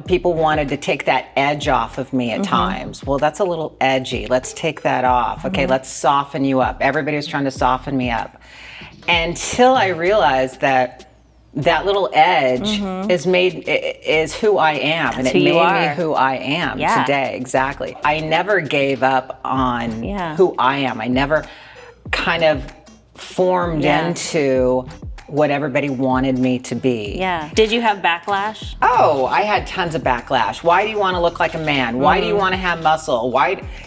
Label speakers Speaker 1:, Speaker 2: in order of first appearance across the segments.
Speaker 1: people wanted to take that edge off of me at times. Well, that's a little edgy. Let's take that off. Okay, let's soften you up. Everybody was trying to soften me up. Until I realized that little edge is who I am.
Speaker 2: That's
Speaker 1: and it
Speaker 2: who you
Speaker 1: made
Speaker 2: are.
Speaker 1: me who I am today. Exactly. I never gave up on who I am. I never kind of formed into what everybody wanted me to be.
Speaker 2: Yeah. Did you have backlash?
Speaker 1: Oh, I had tons of backlash. Why do you want to look like a man? Why do you want to have muscle?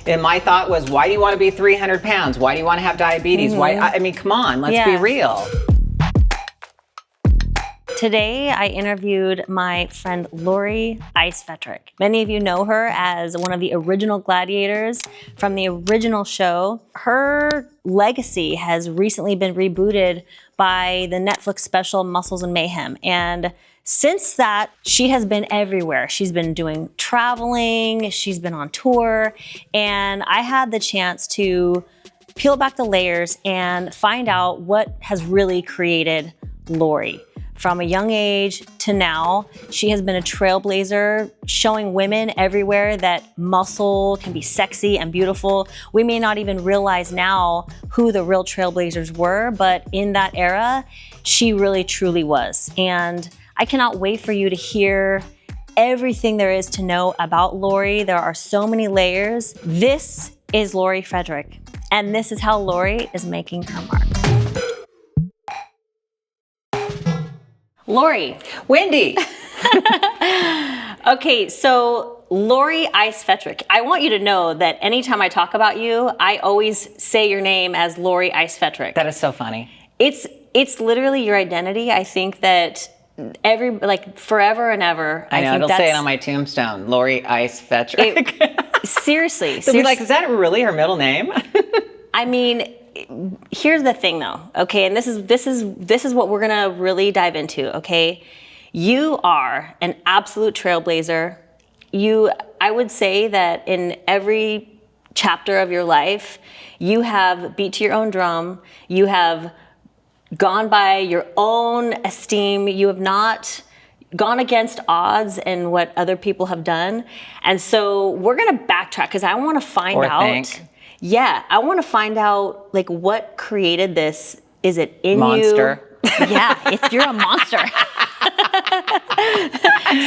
Speaker 1: And my thought was, why do you want to be 300 pounds? Why do you want to have diabetes? Why? I mean, come on, let's be real.
Speaker 2: Today, I interviewed my friend Lori Ice Fetrick. Many of you know her as one of the original gladiators from the original show. Her legacy has recently been rebooted by the Netflix special Muscles and Mayhem. And since that, she has been everywhere. She's been doing traveling, she's been on tour, and I had the chance to peel back the layers and find out what has really created Lori. From a young age to now, she has been a trailblazer, showing women everywhere that muscle can be sexy and beautiful. We may not even realize now who the real trailblazers were, but in that era, she really truly was. And I cannot wait for you to hear everything there is to know about Lori. There are so many layers. This is Lori Fetrick, and this is how Lori is making her mark. Lori.
Speaker 1: Wendy.
Speaker 2: Okay, so Lori Ice Fetrick. I want you to know that anytime I talk about you, I always say your name as Lori Ice Fetrick.
Speaker 1: That is so funny.
Speaker 2: It's literally your identity. I think that forever and ever.
Speaker 1: I know, it'll say it on my tombstone, Lori Ice Fetrick.
Speaker 2: Seriously.
Speaker 1: They'll be like, is that really her middle name?
Speaker 2: I mean, here's the thing though, okay? And this is what we're gonna really dive into, okay? You are an absolute trailblazer. I would say that in every chapter of your life, you have beat to your own drum. You have gone by your own esteem. You have not gone against odds and what other people have done. And so we're gonna backtrack because I wanna find out. Yeah, I want to find out like what created this. Is it in
Speaker 1: monster?
Speaker 2: You? Yeah, you're a monster.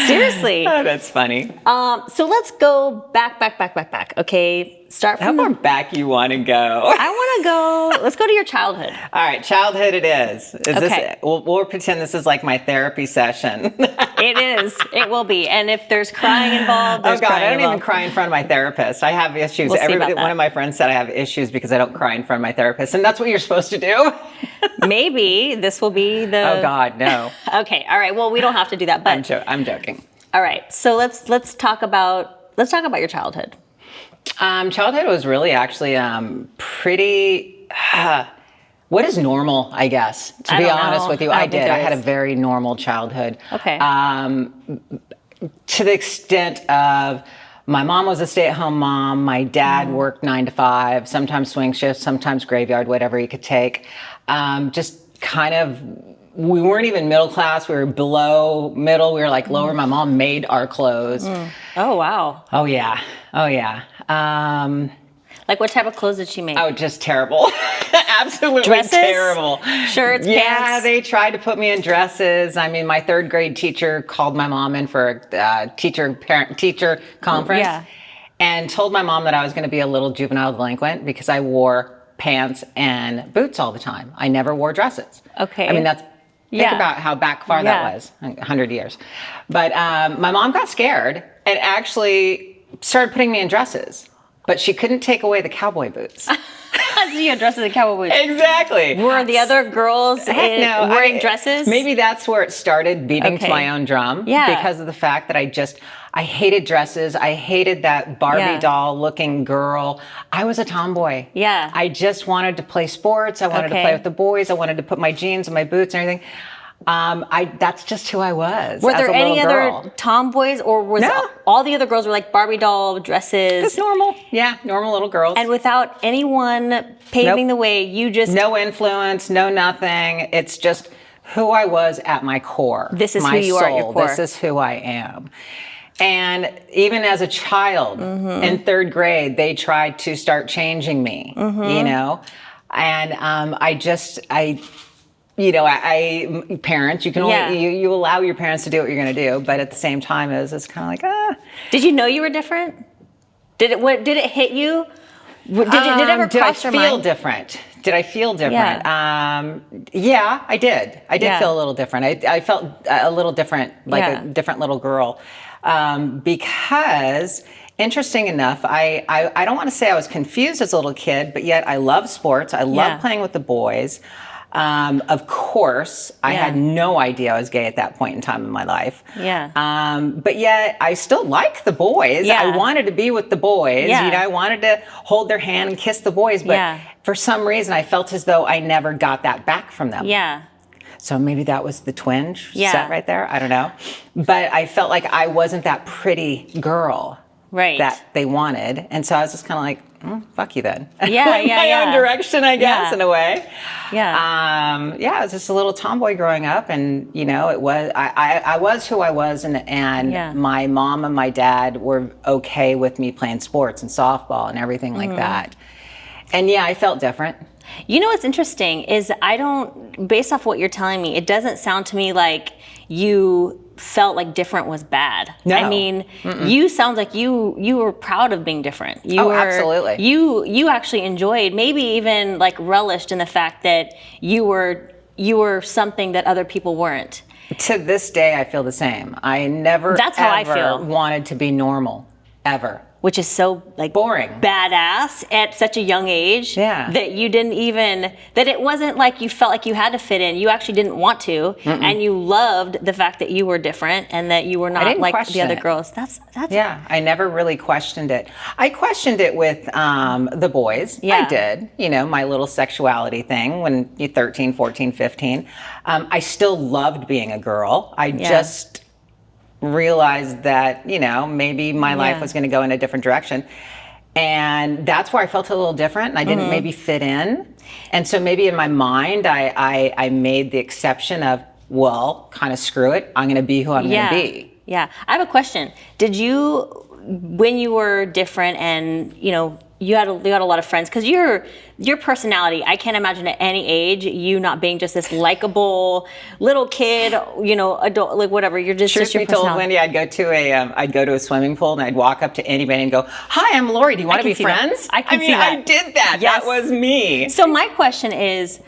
Speaker 2: Seriously.
Speaker 1: Oh, that's funny.
Speaker 2: So let's go back. Okay, start from
Speaker 1: how far back you want to go?
Speaker 2: I want to go. Let's go to your childhood.
Speaker 1: All right, childhood it is.
Speaker 2: Okay.
Speaker 1: We'll pretend this is like my therapy session.
Speaker 2: It is. It will be. And if there's crying involved, there's
Speaker 1: oh God,
Speaker 2: crying
Speaker 1: I don't
Speaker 2: involved.
Speaker 1: even cry in front of my therapist. I have issues.
Speaker 2: We'll see about that.
Speaker 1: One of my friends said I have issues because I don't cry in front of my therapist, and that's what you're supposed to do.
Speaker 2: Maybe this will be the.
Speaker 1: Oh God, no.
Speaker 2: Okay. All right. Well, we don't have to do that. But
Speaker 1: I'm joking.
Speaker 2: All right. So let's talk about your childhood.
Speaker 1: Childhood was really actually pretty. What is normal, I guess, to be honest with you. I did. I had a very normal childhood.
Speaker 2: Okay.
Speaker 1: To the extent of my mom was a stay-at-home mom. My dad worked 9 to 5, sometimes swing shifts, sometimes graveyard, whatever he could take. Just kind of, we weren't even middle class. We were below middle. We were like lower. My mom made our clothes.
Speaker 2: Oh, wow.
Speaker 1: Oh, yeah. Oh, yeah.
Speaker 2: Like what type of clothes did she make?
Speaker 1: Oh, just terrible. Absolutely
Speaker 2: Dresses?
Speaker 1: terrible.
Speaker 2: Shirts,
Speaker 1: yeah,
Speaker 2: pants?
Speaker 1: they tried to put me in dresses. I mean, my 3rd grade teacher called my mom in for a teacher conference and told my mom that I was going to be a little juvenile delinquent because I wore pants and boots all the time. I never wore dresses.
Speaker 2: Okay.
Speaker 1: I mean, think about how back far that was, 100 years. But my mom got scared and actually started putting me in dresses. But she couldn't take away the cowboy boots.
Speaker 2: So you had dresses and cowboy boots.
Speaker 1: Exactly.
Speaker 2: Were the other girls wearing dresses?
Speaker 1: Maybe that's where it started, beating to my own drum.
Speaker 2: Yeah.
Speaker 1: Because of the fact that I hated dresses. I hated that Barbie doll looking girl. I was a tomboy.
Speaker 2: Yeah.
Speaker 1: I just wanted to play sports. I wanted to play with the boys. I wanted to put my jeans and my boots and everything. That's just who I was.
Speaker 2: Were there any
Speaker 1: girl.
Speaker 2: other tomboys, or was
Speaker 1: No.
Speaker 2: all the other girls were like Barbie doll dresses?
Speaker 1: Just normal. Yeah, normal little girls.
Speaker 2: And without anyone paving the way, you just...
Speaker 1: No influence, no nothing. It's just who I was at my core.
Speaker 2: This is
Speaker 1: my
Speaker 2: who you
Speaker 1: soul.
Speaker 2: are at your core.
Speaker 1: This is who I am. And even as a child in 3rd grade, they tried to start changing me, you know? And parents, you can only, you allow your parents to do what you're going to do, but at the same time, it's kind of like,
Speaker 2: Did you know you were different? Did it hit you? Did it ever cross your mind?
Speaker 1: Did I feel different? Did I feel different? Yeah, I did. I did feel a little different. I felt a little different, like a different little girl. Because interesting enough, I don't want to say I was confused as a little kid, but yet I love sports. I love playing with the boys. Of course, I had no idea I was gay at that point in time in my life. But yet I still like the boys. I wanted to be with the boys. You know, I wanted to hold their hand and kiss the boys. But for some reason, I felt as though I never got that back from them. So maybe that was the twinge set right there. I don't know. But I felt like I wasn't that pretty girl that they wanted. And so I was just kind of like, fuck you then. My own direction, I guess, in a way. I was just a little tomboy growing up, and you know, I was who I was, and my mom and my dad were okay with me playing sports and softball and everything like that. And I felt different.
Speaker 2: You know what's interesting is based off what you're telling me, it doesn't sound to me like you felt like different was bad.
Speaker 1: No.
Speaker 2: I mean, you sound like you were proud of being different.
Speaker 1: Absolutely.
Speaker 2: You actually enjoyed, maybe even like relished in the fact that you were something that other people weren't.
Speaker 1: To this day, I feel the same. I never
Speaker 2: That's how I feel.
Speaker 1: wanted to be normal, ever.
Speaker 2: Which is so like
Speaker 1: boring,
Speaker 2: badass at such a young age that you didn't even, that it wasn't like you felt like you had to fit in. You actually didn't want to, and you loved the fact that you were different and that you were not like the other girls. That's
Speaker 1: I never really questioned it. I questioned it with the boys. I did, you know, my little sexuality thing when you're 13, 14, 15. I still loved being a girl. I just realized that, you know, maybe my life was going to go in a different direction. And that's where I felt a little different, and I didn't maybe fit in. And so maybe in my mind, I made the exception of, well, kind of screw it. I'm going to be who I'm going to be.
Speaker 2: I have a question. Did you, when you were different and, you know, you had a lot of friends, because your personality, I can't imagine at any age you not being just this likable little kid, you know, adult, like whatever. You're just your personality.
Speaker 1: Told, Wendy, I'd go to a swimming pool and I'd walk up to anybody and go, "Hi, I'm Lori. Do you want to be friends?"
Speaker 2: I mean, I
Speaker 1: did that. Yes. That was me.
Speaker 2: So my question is,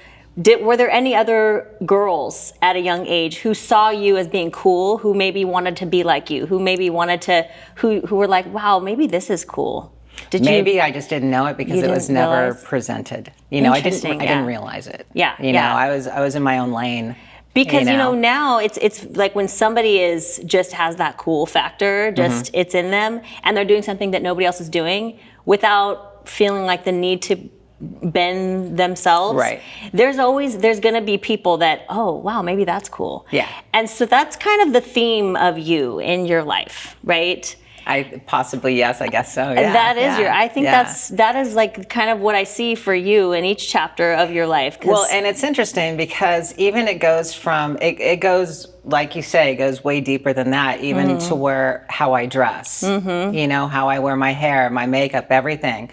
Speaker 2: were there any other girls at a young age who saw you as being cool, who maybe wanted to be like you, who maybe wanted to, who were like, wow, maybe this is cool?
Speaker 1: Maybe I just didn't know it because it was never presented. You know, I didn't realize it. You know, I was in my own lane.
Speaker 2: Because you know now it's like when somebody just has that cool factor, it's in them, and they're doing something that nobody else is doing without feeling like the need to bend themselves.
Speaker 1: Right.
Speaker 2: There's going to be people that, oh wow, maybe that's cool.
Speaker 1: Yeah.
Speaker 2: And so that's kind of the theme of you in your life, right?
Speaker 1: Yes, I guess so. Yeah,
Speaker 2: that is I think that is like kind of what I see for you in each chapter of your life.
Speaker 1: Well, and it's interesting because even it goes from, it goes, like you say, it goes way deeper than that, even to how I dress, you know, how I wear my hair, my makeup, everything.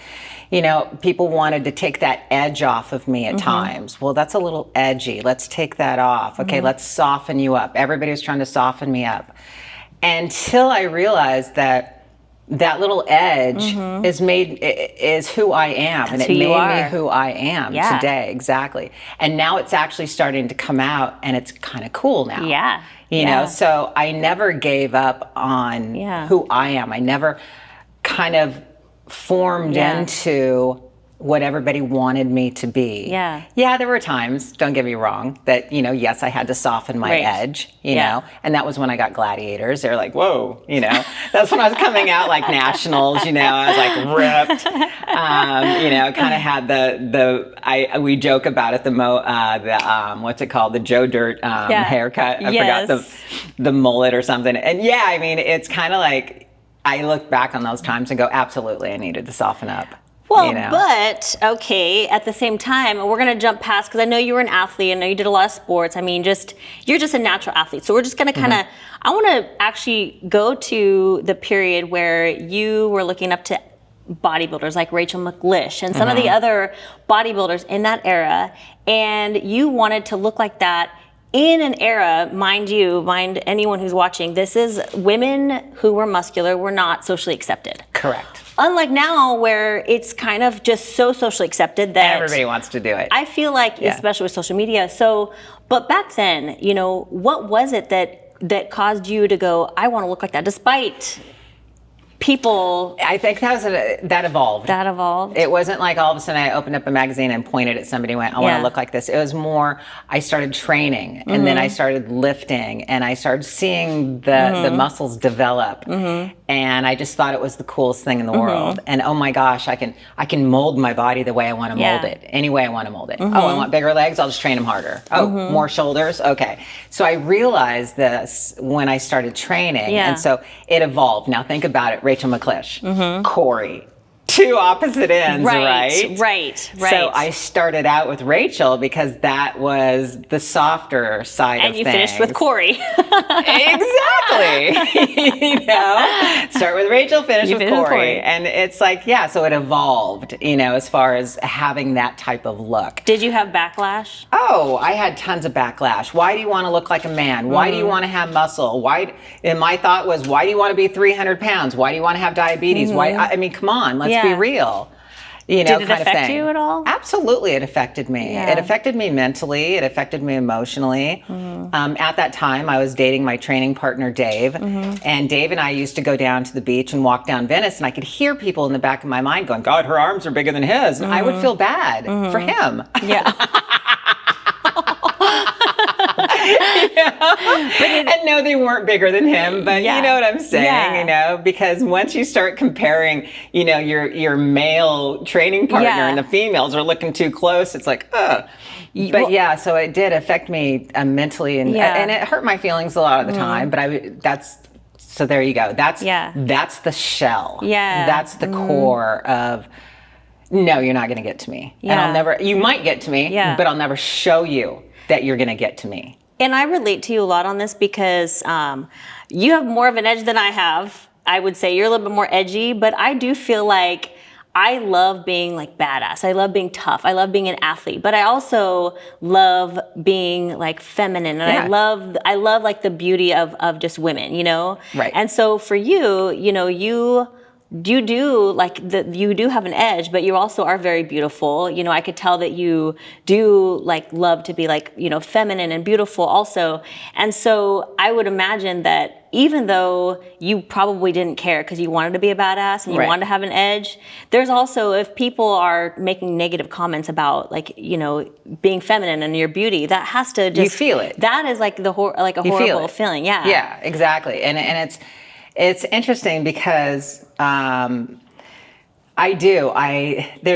Speaker 1: You know, people wanted to take that edge off of me at times. Well, that's a little edgy. Let's take that off. Okay, let's soften you up. Everybody was trying to soften me up. Until I realized that little edge is who I am. And it made me who I am today, exactly. And now it's actually starting to come out, and it's kind of cool now. You know, so I never gave up on who I am. I never kind of formed into what everybody wanted me to be. There were times, don't get me wrong, that, you know, yes, I had to soften my edge, you know, and that was when I got Gladiators. They were like, whoa, you know, that's when I was coming out like nationals, you know, I was like ripped, you know, kind of had we joke about it, what's it called? The Joe Dirt haircut. I forgot the mullet or something. And I mean, it's kind of like, I look back on those times and go, absolutely, I needed to soften up.
Speaker 2: Well,
Speaker 1: you know?
Speaker 2: but okay, at the same time, we're gonna jump past, because I know you were an athlete, I know you did a lot of sports. I mean, you're just a natural athlete. So we're just gonna kind of, I wanna actually go to the period where you were looking up to bodybuilders like Rachel McLish and some of the other bodybuilders in that era, and you wanted to look like that in an era, mind anyone who's watching, this is women who were muscular were not socially accepted.
Speaker 1: Correct.
Speaker 2: Unlike now, where it's kind of just so socially accepted that
Speaker 1: Everybody wants to do it.
Speaker 2: I feel like, especially with social media. So, but back then, you know, what was it that caused you to go, I want to look like that, despite people?
Speaker 1: I think that evolved.
Speaker 2: That evolved.
Speaker 1: It wasn't like all of a sudden I opened up a magazine and pointed at somebody and went, I want to look like this. It was more, I started training and then I started lifting and I started seeing the muscles develop. And I just thought it was the coolest thing in the world. And oh my gosh, I can mold my body the way I want to mold it, any way I want to mold it. Oh, I want bigger legs, I'll just train them harder. Oh, more shoulders, okay. So I realized this when I started training, and so it evolved. Now think about it, Rachel McLish, Corey, two opposite ends, right? So I started out with Rachel because that was the softer side of things.
Speaker 2: And you finished with Corey.
Speaker 1: Exactly. You know, start with Rachel, finish with Corey. And it's like, yeah, so it evolved, you know, as far as having that type of look.
Speaker 2: Did you have backlash?
Speaker 1: Oh, I had tons of backlash. Why do you want to look like a man? Why do you want to have muscle? And my thought was, why do you want to be 300 pounds? Why do you want to have diabetes? Why? I mean, come on, let's be real. You know,
Speaker 2: did it
Speaker 1: kind
Speaker 2: affect
Speaker 1: of thing.
Speaker 2: you at all?
Speaker 1: Absolutely, it affected me.
Speaker 2: Yeah.
Speaker 1: It affected me mentally. It affected me emotionally. At that time, I was dating my training partner, Dave. And Dave and I used to go down to the beach and walk down Venice, and I could hear people in the back of my mind going, God, her arms are bigger than his. And I would feel bad for him.
Speaker 2: Yeah.
Speaker 1: And no, they weren't bigger than him, but you know what I'm saying, you know, because once you start comparing, you know, your male training partner and the females are looking too close, it's like, ugh. But yeah, so it did affect me mentally and it hurt my feelings a lot of the time, but so there you go. That's the shell. Yeah. That's the core of, no, you're not going to get to me. And you might get to me, but I'll never show you that you're going to get to me.
Speaker 2: And I relate to you a lot on this because you have more of an edge than I have. I would say you're a little bit more edgy, but I do feel like I love being like badass. I love being tough. I love being an athlete, but I also love being like feminine. And I love like the beauty of just women, you know?
Speaker 1: Right.
Speaker 2: And so for you, you know, you do have an edge, but you also are very beautiful. You know, I could tell that you do like love to be like, you know, feminine and beautiful also. And so I would imagine that even though you probably didn't care because you wanted to be a badass and you wanted to have an edge, there's also, if people are making negative comments about like, you know, being feminine and your beauty, that has to just,
Speaker 1: you feel it.
Speaker 2: That is like a horrible feeling. Yeah.
Speaker 1: Yeah, exactly. And it's interesting because there's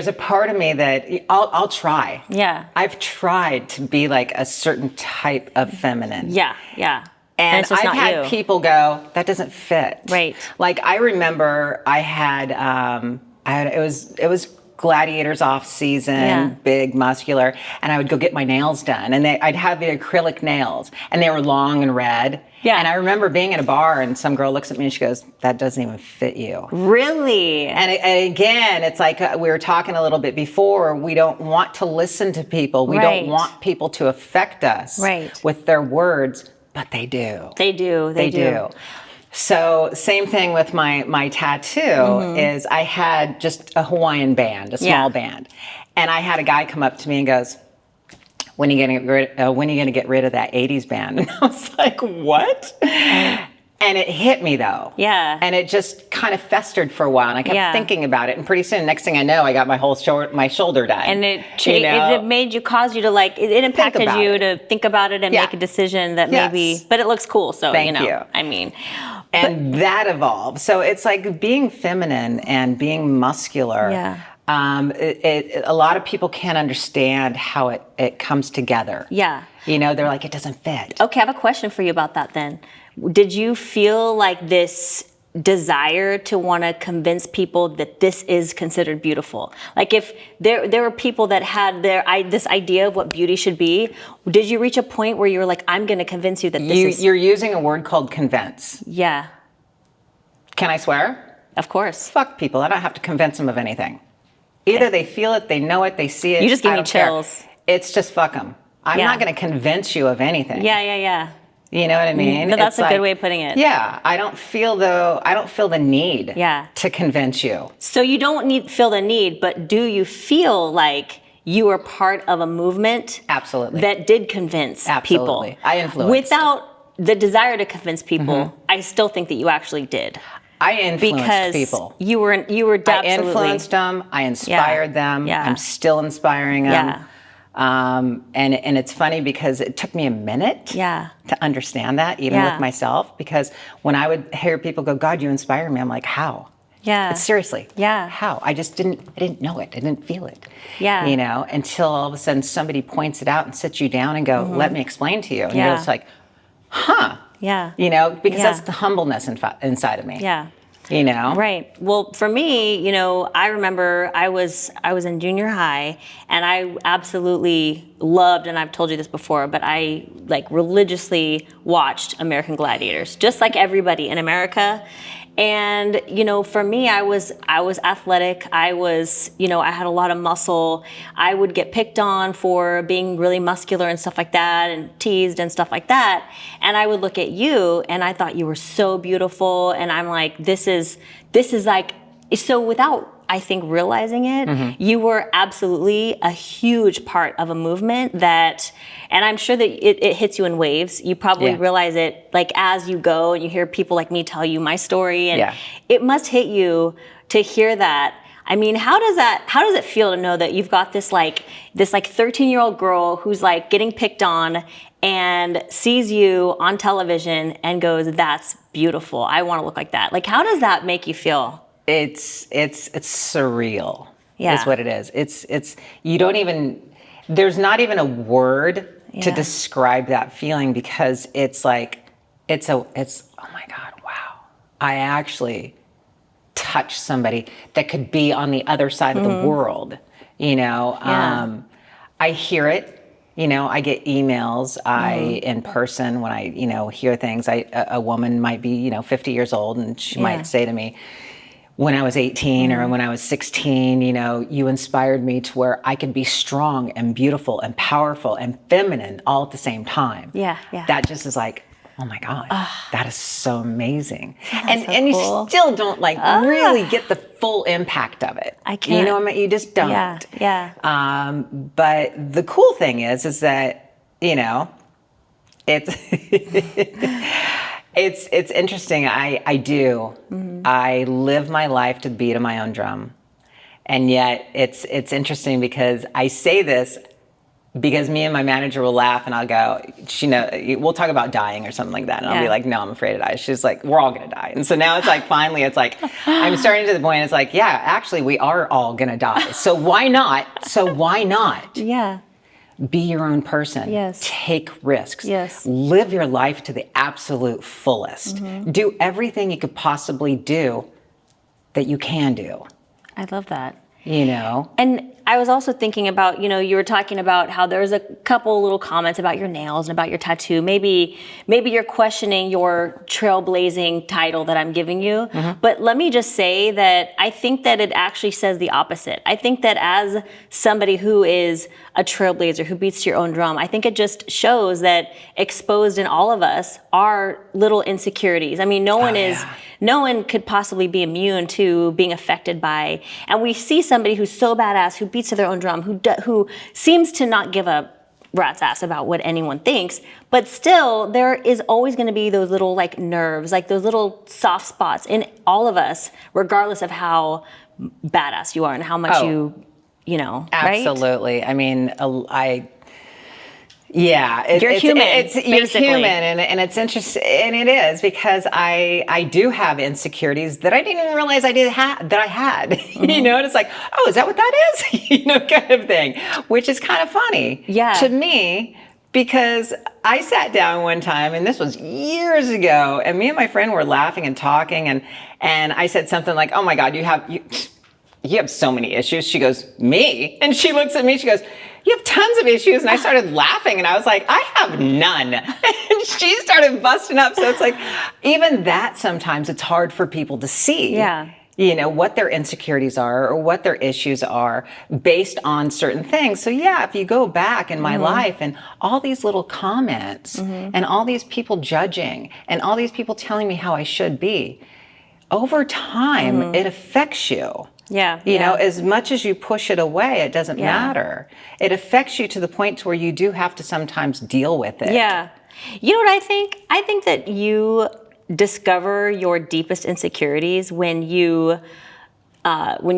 Speaker 1: a part of me that I'll try. Yeah. I've tried to be like a certain type of feminine.
Speaker 2: Yeah, yeah.
Speaker 1: And I've had people go, that doesn't fit.
Speaker 2: Right.
Speaker 1: Like I remember I had it was Gladiators off season, big, muscular, and I would go get my nails done, and I'd have the acrylic nails, and they were long and red. Yeah. And I remember being at a bar, and some girl looks at me and she goes, "That doesn't even fit you."
Speaker 2: Really?
Speaker 1: And again, it's like we were talking a little bit before. We don't want to listen to people. We don't want people to affect us with their words, but they do.
Speaker 2: They do. They do.
Speaker 1: So same thing with my tattoo is I had just a Hawaiian band, a small band. And I had a guy come up to me and goes, when are you going to get rid of that 80s band? And I was like, what? And it hit me though. Yeah. And it just kind of festered for a while, and I kept thinking about it. And pretty soon, next thing I know, I got my whole shoulder done.
Speaker 2: And it caused you to like, it impacted you to think about it and make a decision that maybe, but it looks cool. So,
Speaker 1: Thank you.
Speaker 2: I mean.
Speaker 1: And that evolved. So it's like being feminine and being muscular. Yeah. A lot of people can't understand how it comes together. Yeah. You know, they're like, it doesn't fit.
Speaker 2: Okay, I have a question for you about that then. Did you feel like this desire to want to convince people that this is considered beautiful? Like if there were people that had this idea of what beauty should be, did you reach a point where you were like, I'm going to convince you that
Speaker 1: You're using a word called convince.
Speaker 2: Yeah.
Speaker 1: Can I swear?
Speaker 2: Of course.
Speaker 1: Fuck people. I don't have to convince them of anything. Either they feel it, they know it, they see it.
Speaker 2: You just give me
Speaker 1: don't care.
Speaker 2: chills.
Speaker 1: It's just fuck them. I'm not going to convince you of anything.
Speaker 2: Yeah.
Speaker 1: You know what I mean?
Speaker 2: No, that's a good way of putting it.
Speaker 1: Yeah, I don't feel the need to convince you.
Speaker 2: So you don't feel the need, but do you feel like you were part of a movement
Speaker 1: Absolutely.
Speaker 2: that did convince
Speaker 1: Absolutely.
Speaker 2: people?
Speaker 1: I influenced.
Speaker 2: Without the desire to convince people, I still think that you actually did.
Speaker 1: I influenced
Speaker 2: because
Speaker 1: people.
Speaker 2: You were absolutely.
Speaker 1: I influenced them. I inspired them.
Speaker 2: Yeah.
Speaker 1: I'm still inspiring them.
Speaker 2: Yeah.
Speaker 1: And it's funny because it took me a minute to understand that, even with myself, because when I would hear people go, God, you inspire me, I'm like, how?
Speaker 2: Yeah.
Speaker 1: Seriously.
Speaker 2: Yeah.
Speaker 1: How? I didn't know it. I didn't feel it.
Speaker 2: Yeah.
Speaker 1: You know, until all of a sudden somebody points it out and sits you down and go, let me explain to you. And you're just like, huh.
Speaker 2: Yeah.
Speaker 1: You know, because that's the humbleness inside of me.
Speaker 2: Yeah.
Speaker 1: You know?
Speaker 2: Right. Well, for me, you know, I remember I was in junior high, and I absolutely loved, and I've told you this before, but I like religiously watched American Gladiators, just like everybody in America. And, you know, for me, I was athletic. I was, you know, I had a lot of muscle. I would get picked on for being really muscular and stuff like that, and teased and stuff like that. And I would look at you and I thought you were so beautiful. And I'm like, this is like, so without, I think, realizing it, you were absolutely a huge part of a movement that, and I'm sure that it hits you in waves. You probably realize it like as you go and you hear people like me tell you my story, and it must hit you to hear that. I mean, how does it feel to know that you've got this 13-year-old girl who's like getting picked on and sees you on television and goes, that's beautiful. I want to look like that. Like, how does that make you feel?
Speaker 1: It's surreal.
Speaker 2: Yeah.
Speaker 1: Is what it is. It's you don't even, there's not even a word to describe that feeling, because it's like, it's oh my God, wow. I actually touched somebody that could be on the other side of the world, you know? I hear it. You know, I get emails, in person when I, you know, hear things. A woman might be, you know, 50 years old, and she might say to me, when I was 18 or when I was 16, you know, you inspired me to where I could be strong and beautiful and powerful and feminine all at the same time.
Speaker 2: Yeah.
Speaker 1: That just is like, oh my God, that is so amazing.
Speaker 2: That's so
Speaker 1: and
Speaker 2: cool.
Speaker 1: you still don't like really get the full impact of it.
Speaker 2: I can't.
Speaker 1: You know what I mean? You just don't.
Speaker 2: Yeah.
Speaker 1: But the cool thing is that, you know, it's it's interesting. I do. I live my life to the beat of my own drum. And yet it's interesting because I say this because me and my manager will laugh, and I'll go, we'll talk about dying or something like that. And I'll be like, no, I'm afraid to die. She's like, we're all going to die. And so now it's like, finally, it's like, I'm starting to the point, it's like, yeah, actually, we are all going to die. So why not?
Speaker 2: Yeah.
Speaker 1: Be your own person.
Speaker 2: Yes.
Speaker 1: Take risks.
Speaker 2: Yes.
Speaker 1: Live your life to the absolute fullest. Do everything you could possibly do that you can do.
Speaker 2: I love that.
Speaker 1: You know?
Speaker 2: And I was also thinking about, you know, you were talking about how there's a couple little comments about your nails and about your tattoo. Maybe you're questioning your trailblazing title that I'm giving you. But let me just say that I think that it actually says the opposite. I think that as somebody who is a trailblazer, who beats to your own drum, I think it just shows that exposed in all of us are little insecurities. I mean, no one could possibly be immune to being affected by, and we see somebody who's so badass, who beats to their own drum, who seems to not give a rat's ass about what anyone thinks, but still there is always going to be those little like nerves, like those little soft spots in all of us, regardless of how badass you are and how much you know,
Speaker 1: absolutely.
Speaker 2: Right?
Speaker 1: I mean,
Speaker 2: you're human.
Speaker 1: You're human, and it's interesting, and it is, because I do have insecurities that I didn't even realize I had. You know, and it's like, oh, is that what that is? You know, kind of thing, which is kind of funny.
Speaker 2: Yeah.
Speaker 1: To me, Because I sat down one time, and this was years ago, and me and my friend were laughing and talking, and I said something like, "Oh my God, you have so many issues." She goes, "Me?" And she looks at me, she goes, "You have tons of issues." And I started laughing, and I was like, "I have none." And she started busting up. So it's like, even that sometimes it's hard for people to see.
Speaker 2: Yeah.
Speaker 1: You know, what their insecurities are or what their issues are based on certain things. So yeah, if you go back in my life and all these little comments and all these people judging and all these people telling me how I should be, over time, it affects you.
Speaker 2: Yeah.
Speaker 1: You know, as much as you push it away, it doesn't matter. It affects you to the point to where you do have to sometimes deal with it.
Speaker 2: Yeah. You know what I think? I think that you discover your deepest insecurities when you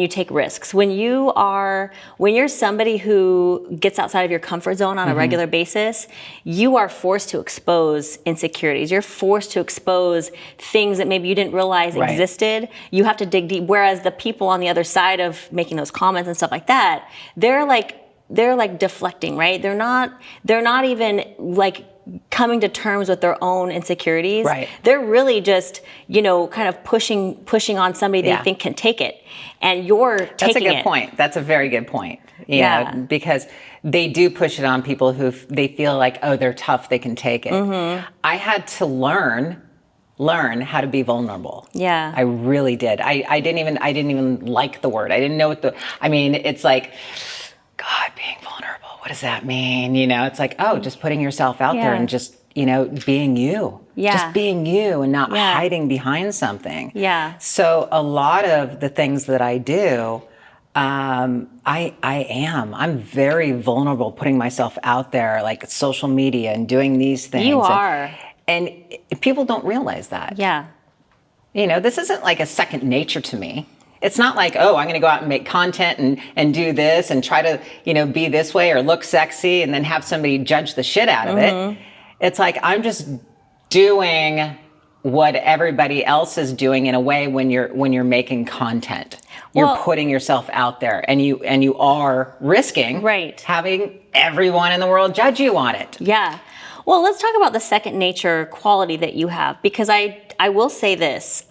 Speaker 2: take risks. When you're somebody who gets outside of your comfort zone on a regular basis, you are forced to expose insecurities. You're forced to expose things that maybe you didn't realize existed. You have to dig deep. Whereas the people on the other side of making those comments and stuff like that, they're like deflecting, right? They're not even like coming to terms with their own insecurities.
Speaker 1: Right.
Speaker 2: They're really just, kind of pushing on somebody they think can take it. And you're taking it.
Speaker 1: That's a good point. That's a very good point. You know, because they do push it on people who they feel like, oh, they're tough, they can take it. I had to learn how to be vulnerable.
Speaker 2: Yeah.
Speaker 1: I really did. I didn't even like the word. I didn't know it's like, God, being vulnerable. What does that mean? You know, it's like, oh, just putting yourself out there and just, being you.
Speaker 2: Yeah.
Speaker 1: Just being you and not hiding behind something.
Speaker 2: Yeah.
Speaker 1: So a lot of the things that I do, I'm very vulnerable putting myself out there, like social media and doing these things.
Speaker 2: You are.
Speaker 1: And people don't realize that.
Speaker 2: Yeah.
Speaker 1: This isn't like a second nature to me. It's not like, oh, I'm going to go out and make content and do this and try to, be this way or look sexy and then have somebody judge the shit out of it. It's like, I'm just doing what everybody else is doing in a way when you're making content. You're putting yourself out there and you are risking having everyone in the world judge you on it.
Speaker 2: Yeah. Well, let's talk about the second nature quality that you have, because I will say this.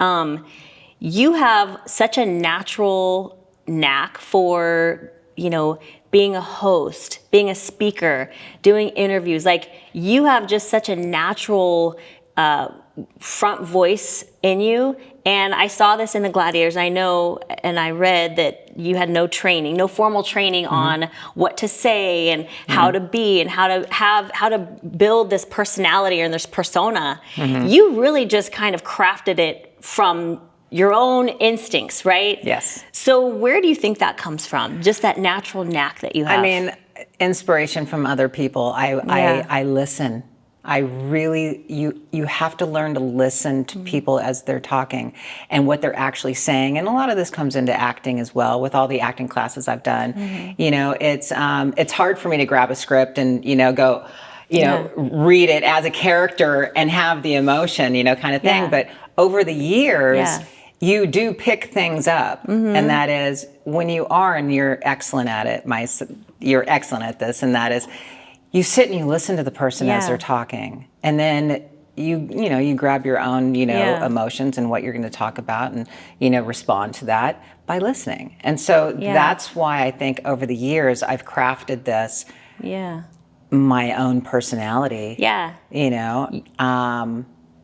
Speaker 2: You have such a natural knack for, being a host, being a speaker, doing interviews. Like, you have just such a natural front voice in you. And I saw this in the Gladiators. I know, and I read that you had no formal training on what to say and how to be and how to build this personality or this persona. You really just kind of crafted it from your own instincts, right?
Speaker 1: Yes.
Speaker 2: So where do you think that comes from? Just that natural knack that you have?
Speaker 1: I mean, inspiration from other people. I listen. I really, you have to learn to listen to people as they're talking and what they're actually saying. And a lot of this comes into acting as well, with all the acting classes I've done. It's hard for me to grab a script and, go, read it as a character and have the emotion, kind of thing. But over the years, you do pick things up. And that is when you are, and you're excellent at it, you're excellent at this, and that is, you sit and you listen to the person as they're talking, and then you grab your own, emotions and what you're going to talk about, and, respond to that by listening. And so that's why I think over the years I've crafted this, my own personality.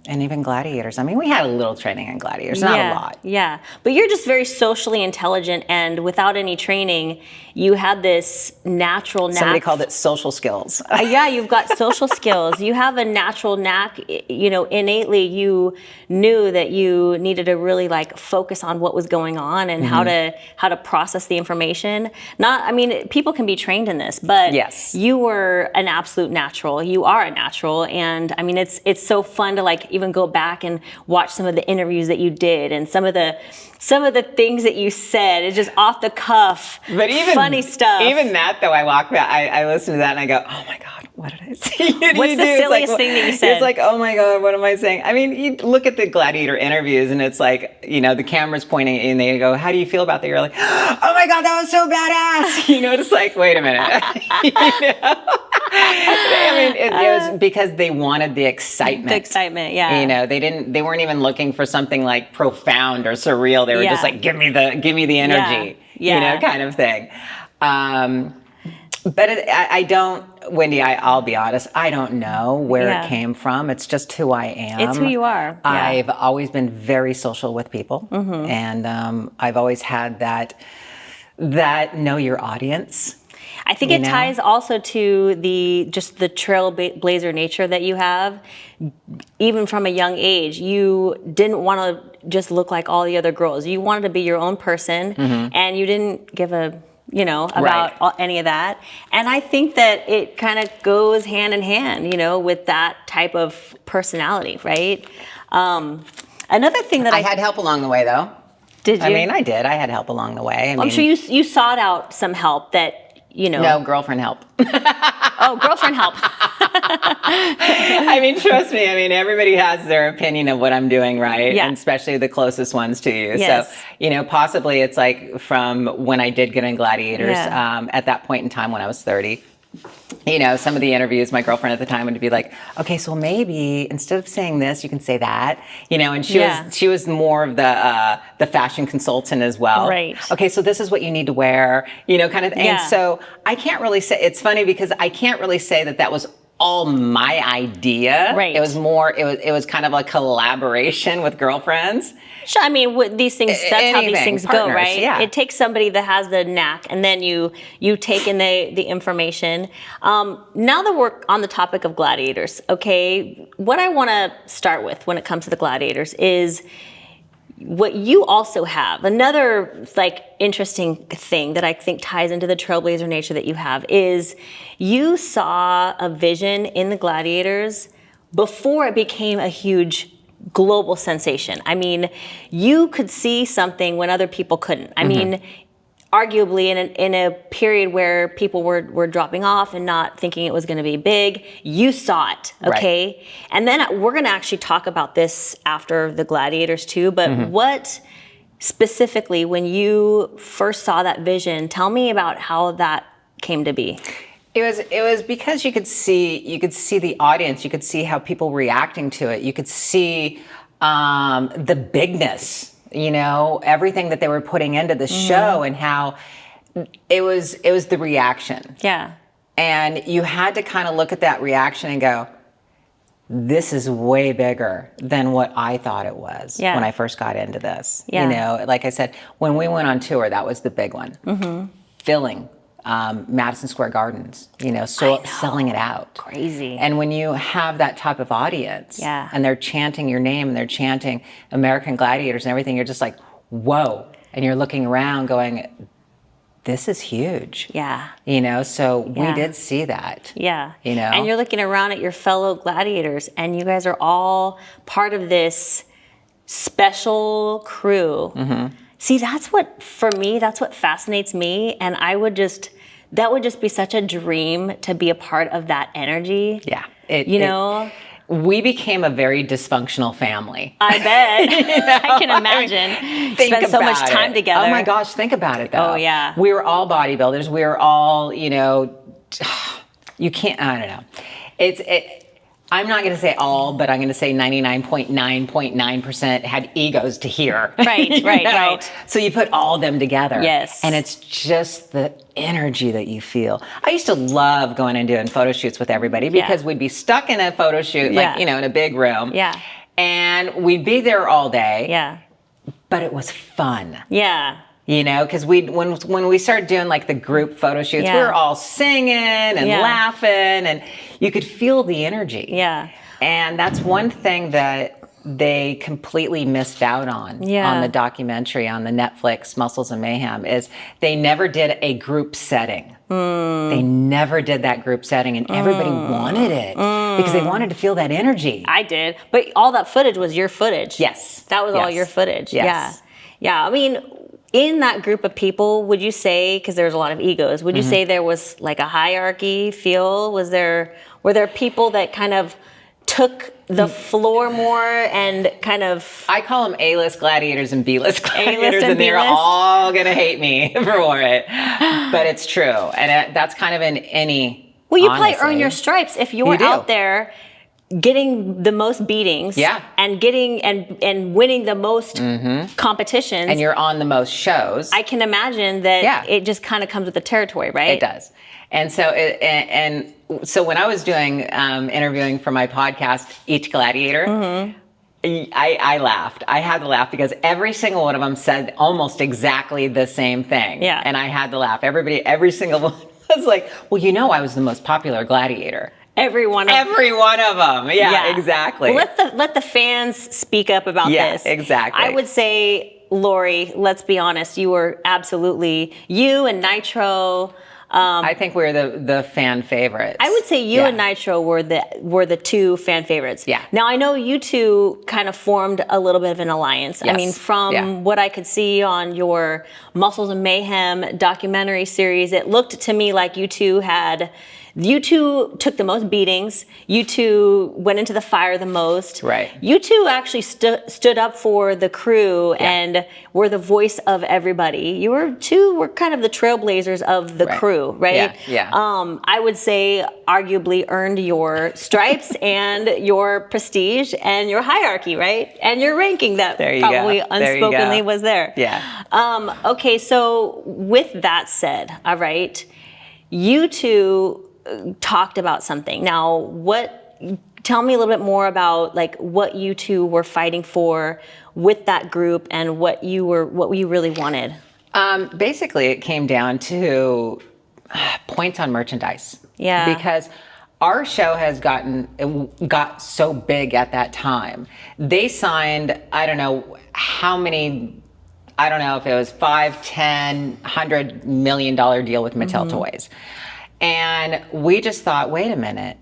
Speaker 1: And even Gladiators. I mean, we had a little training in Gladiators, not a lot.
Speaker 2: Yeah, but you're just very socially intelligent, and without any training, you had this natural knack.
Speaker 1: Somebody called it social skills.
Speaker 2: You've got social skills. You have a natural knack, innately you knew that you needed to really focus on what was going on and how to process the information. People can be trained in this, but you were an absolute natural. You are a natural, and it's so fun to even go back and watch some of the interviews that you did and some of the things that you said. It's just off the cuff, but funny stuff.
Speaker 1: Even that, though, I walk back, I listen to that and I go, oh my God, what did I say?
Speaker 2: What's the silliest thing that you said?
Speaker 1: It's like, oh my God, what am I saying? I mean, you look at the Gladiator interviews and it's like, the camera's pointing and they go, how do you feel about that? You're like, oh my God, that was so badass. It's like, wait a minute. I mean, it was because they wanted the excitement.
Speaker 2: The excitement, yeah.
Speaker 1: You know, they weren't even looking for something like profound or surreal. They were just like, give me the energy, you know, kind of thing. But I don't, Wendy, I'll be honest, I don't know where it came from. It's just who I am.
Speaker 2: It's who you are. Yeah.
Speaker 1: I've always been very social with people. And I've always had that know your audience.
Speaker 2: I think it ties also to the trailblazer nature that you have. Even from a young age, you didn't want to just look like all the other girls. You wanted to be your own person, and you didn't give a about any of that. And I think that it kind of goes hand in hand, with that type of personality, right? Another thing that
Speaker 1: I had help along the way, though.
Speaker 2: Did you?
Speaker 1: I mean, I did. I had help along the way.
Speaker 2: I'm sure you sought out some help that.
Speaker 1: No, girlfriend help.
Speaker 2: Oh, girlfriend help.
Speaker 1: I mean, trust me. I mean, everybody has their opinion of what I'm doing, right?
Speaker 2: Yeah.
Speaker 1: And especially the closest ones to you.
Speaker 2: Yes.
Speaker 1: So, possibly it's like from when I did get in Gladiators, at that point in time when I was 30. Some of the interviews, my girlfriend at the time would be like, okay, so maybe instead of saying this, you can say that, and she was more of the fashion consultant as well.
Speaker 2: Right.
Speaker 1: Okay, so this is what you need to wear, kind of thing.
Speaker 2: Yeah.
Speaker 1: And so I can't really say, it's funny because I can't really say that was all my idea.
Speaker 2: Right.
Speaker 1: It was more, it was kind of a collaboration with girlfriends.
Speaker 2: Sure. I mean, these things, that's how these things go, right?
Speaker 1: Yeah.
Speaker 2: It takes somebody that has the knack, and then you take in the information. Now that we're on the topic of gladiators, okay, what I want to start with when it comes to the gladiators is what you also have. Another interesting thing that I think ties into the trailblazer nature that you have is you saw a vision in the gladiators before it became a huge global sensation. I mean, you could see something when other people couldn't. I mean, arguably in a period where people were dropping off and not thinking it was going to be big, you saw it, okay? Right. And then we're going to actually talk about this after the Gladiators too, but what specifically, when you first saw that vision, tell me about how that came to be.
Speaker 1: It was because you could see the audience, you could see how people reacting to it, you could see the bigness, everything that they were putting into the show, and how it was the reaction.
Speaker 2: Yeah.
Speaker 1: And you had to kind of look at that reaction and go, this is way bigger than what I thought it was when I first got into this.
Speaker 2: Yeah.
Speaker 1: Like I said, when we went on tour, that was the big one. Filling Madison Square Gardens, selling it out.
Speaker 2: Crazy.
Speaker 1: And when you have that type of audience, and they're chanting your name and they're chanting American Gladiators and everything, you're just like, whoa. And you're looking around going, this is huge.
Speaker 2: Yeah.
Speaker 1: So we did see that.
Speaker 2: Yeah. And you're looking around at your fellow gladiators, and you guys are all part of this special crew. See, that's what fascinates me. And that would just be such a dream to be a part of that energy.
Speaker 1: Yeah. We became a very dysfunctional family.
Speaker 2: I bet. I can imagine. Spend so much time together.
Speaker 1: Oh my gosh, think about it though.
Speaker 2: Oh yeah.
Speaker 1: We were all bodybuilders. We were all, you can't, I don't know. I'm not going to say all, but I'm going to say 99.9% had egos to hear.
Speaker 2: Right.
Speaker 1: So you put all of them together.
Speaker 2: Yes.
Speaker 1: And it's just the energy that you feel. I used to love going and doing photo shoots with everybody because we'd be stuck in a photo shoot, in a big room.
Speaker 2: Yeah.
Speaker 1: And we'd be there all day.
Speaker 2: Yeah.
Speaker 1: But it was fun.
Speaker 2: Yeah.
Speaker 1: Because when we started doing the group photo shoots, we were all singing and laughing, and you could feel the energy.
Speaker 2: Yeah.
Speaker 1: And that's one thing that they completely missed out on the documentary on the Netflix Muscles and Mayhem is they never did a group setting. They never did that group setting, and everybody wanted it because they wanted to feel that energy.
Speaker 2: I did, but all that footage was your footage.
Speaker 1: Yes.
Speaker 2: That was all your footage.
Speaker 1: Yes.
Speaker 2: Yeah. I mean, in that group of people, would you say, because there's a lot of egos, would you say there was a hierarchy feel? Were there people that kind of took the floor more and kind of...
Speaker 1: I call them A-list gladiators and B-list gladiators, and they're
Speaker 2: B-list?
Speaker 1: all going to hate me for it. But it's true. And that's kind of in any
Speaker 2: Well, you probably
Speaker 1: honestly.
Speaker 2: earn your stripes if you're
Speaker 1: You do.
Speaker 2: out there getting the most beatings,
Speaker 1: Yeah.
Speaker 2: and getting and winning the most competitions.
Speaker 1: And you're on the most shows.
Speaker 2: I can imagine that
Speaker 1: Yeah.
Speaker 2: it just kind of comes with the territory, right?
Speaker 1: It does. And so, so when I was doing interviewing for my podcast, Each Gladiator, I laughed. I had to laugh because every single one of them said almost exactly the same thing.
Speaker 2: Yeah.
Speaker 1: And I had to laugh. Every single one was like, well, I was the most popular gladiator.
Speaker 2: Every one of
Speaker 1: them. Yeah, exactly.
Speaker 2: Well, let the fans speak up about this.
Speaker 1: Yeah, exactly.
Speaker 2: I would say, Lori, let's be honest, you were absolutely, you and Nitro.
Speaker 1: I think we're the fan favorites.
Speaker 2: I would say you and Nitro were the two fan favorites.
Speaker 1: Yeah.
Speaker 2: Now I know you two kind of formed a little bit of an alliance.
Speaker 1: Yes.
Speaker 2: I mean, from what I could see on your Muscles and Mayhem documentary series, it looked to me like you two took the most beatings. You two went into the fire the most.
Speaker 1: Right.
Speaker 2: You two actually stood up for the crew and were the voice of everybody. You were kind of the trailblazers of the crew, right?
Speaker 1: Yeah.
Speaker 2: I would say arguably earned your stripes and your prestige and your hierarchy, right? And your ranking that probably unspokenly was there.
Speaker 1: Yeah.
Speaker 2: Okay, so with that said, all right, you two talked about something. Now, tell me a little bit more about like what you two were fighting for with that group and what you really wanted.
Speaker 1: Basically, it came down to points on merchandise.
Speaker 2: Yeah.
Speaker 1: Because our show got so big at that time. They signed, I don't know how many, I don't know if it was $5, $10, $100 million deal with Mattel Toys. And we just thought, wait a minute,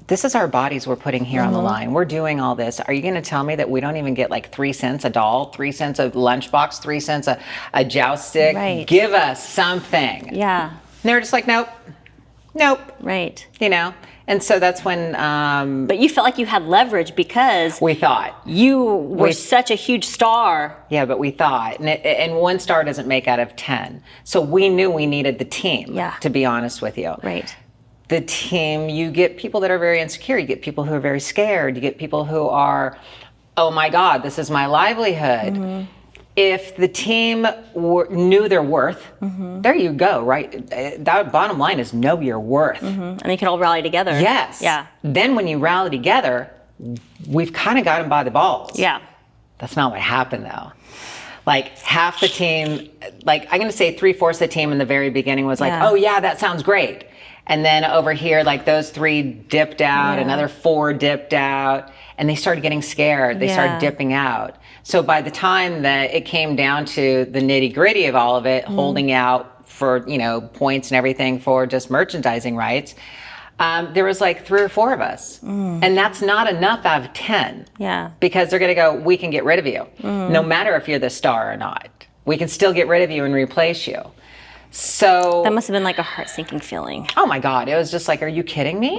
Speaker 1: this is our bodies we're putting here on the line. We're doing all this. Are you going to tell me that we don't even get like 3 cents a doll, 3 cents a lunchbox, 3 cents a joust stick?
Speaker 2: Right.
Speaker 1: Give us something.
Speaker 2: Yeah.
Speaker 1: And they were just like, nope.
Speaker 2: Right.
Speaker 1: And so that's when
Speaker 2: But you felt like you had leverage because
Speaker 1: we thought.
Speaker 2: you were such a huge star.
Speaker 1: Yeah, but we thought. And one star doesn't make out of 10. So we knew we needed the team, to be honest with you.
Speaker 2: Right.
Speaker 1: The team, you get people that are very insecure. You get people who are very scared. You get people who are, oh my God, this is my livelihood. If the team knew their worth, there you go, right? That bottom line is know your worth.
Speaker 2: And they could all rally together.
Speaker 1: Yes.
Speaker 2: Yeah.
Speaker 1: Then when you rally together, we've kind of got them by the balls.
Speaker 2: Yeah.
Speaker 1: That's not what happened though. Like half the team, like I'm going to say 3/4 of the team in the very beginning was like, oh yeah, that sounds great. And then over here, like those 3 dipped out, another 4 dipped out, and they started getting scared. They started dipping out. So by the time that it came down to the nitty gritty of all of it, holding out for, points and everything for just merchandising rights, there was like 3 or 4 of us. And that's not enough out of 10.
Speaker 2: Yeah.
Speaker 1: Because they're going to go, we can get rid of you. No matter if you're the star or not. We can still get rid of you and replace you. So
Speaker 2: That must have been like a heart-sinking feeling.
Speaker 1: oh my God, it was just like, are you kidding me?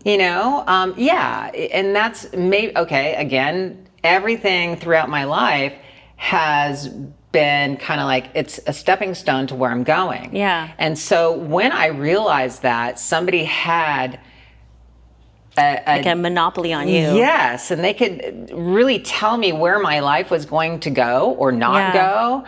Speaker 1: Yeah, and that's okay, again, everything throughout my life has been kind of like, it's a stepping stone to where I'm going.
Speaker 2: Yeah.
Speaker 1: And so when I realized that somebody had
Speaker 2: like a monopoly on you.
Speaker 1: Yes, and they could really tell me where my life was going to go or not go,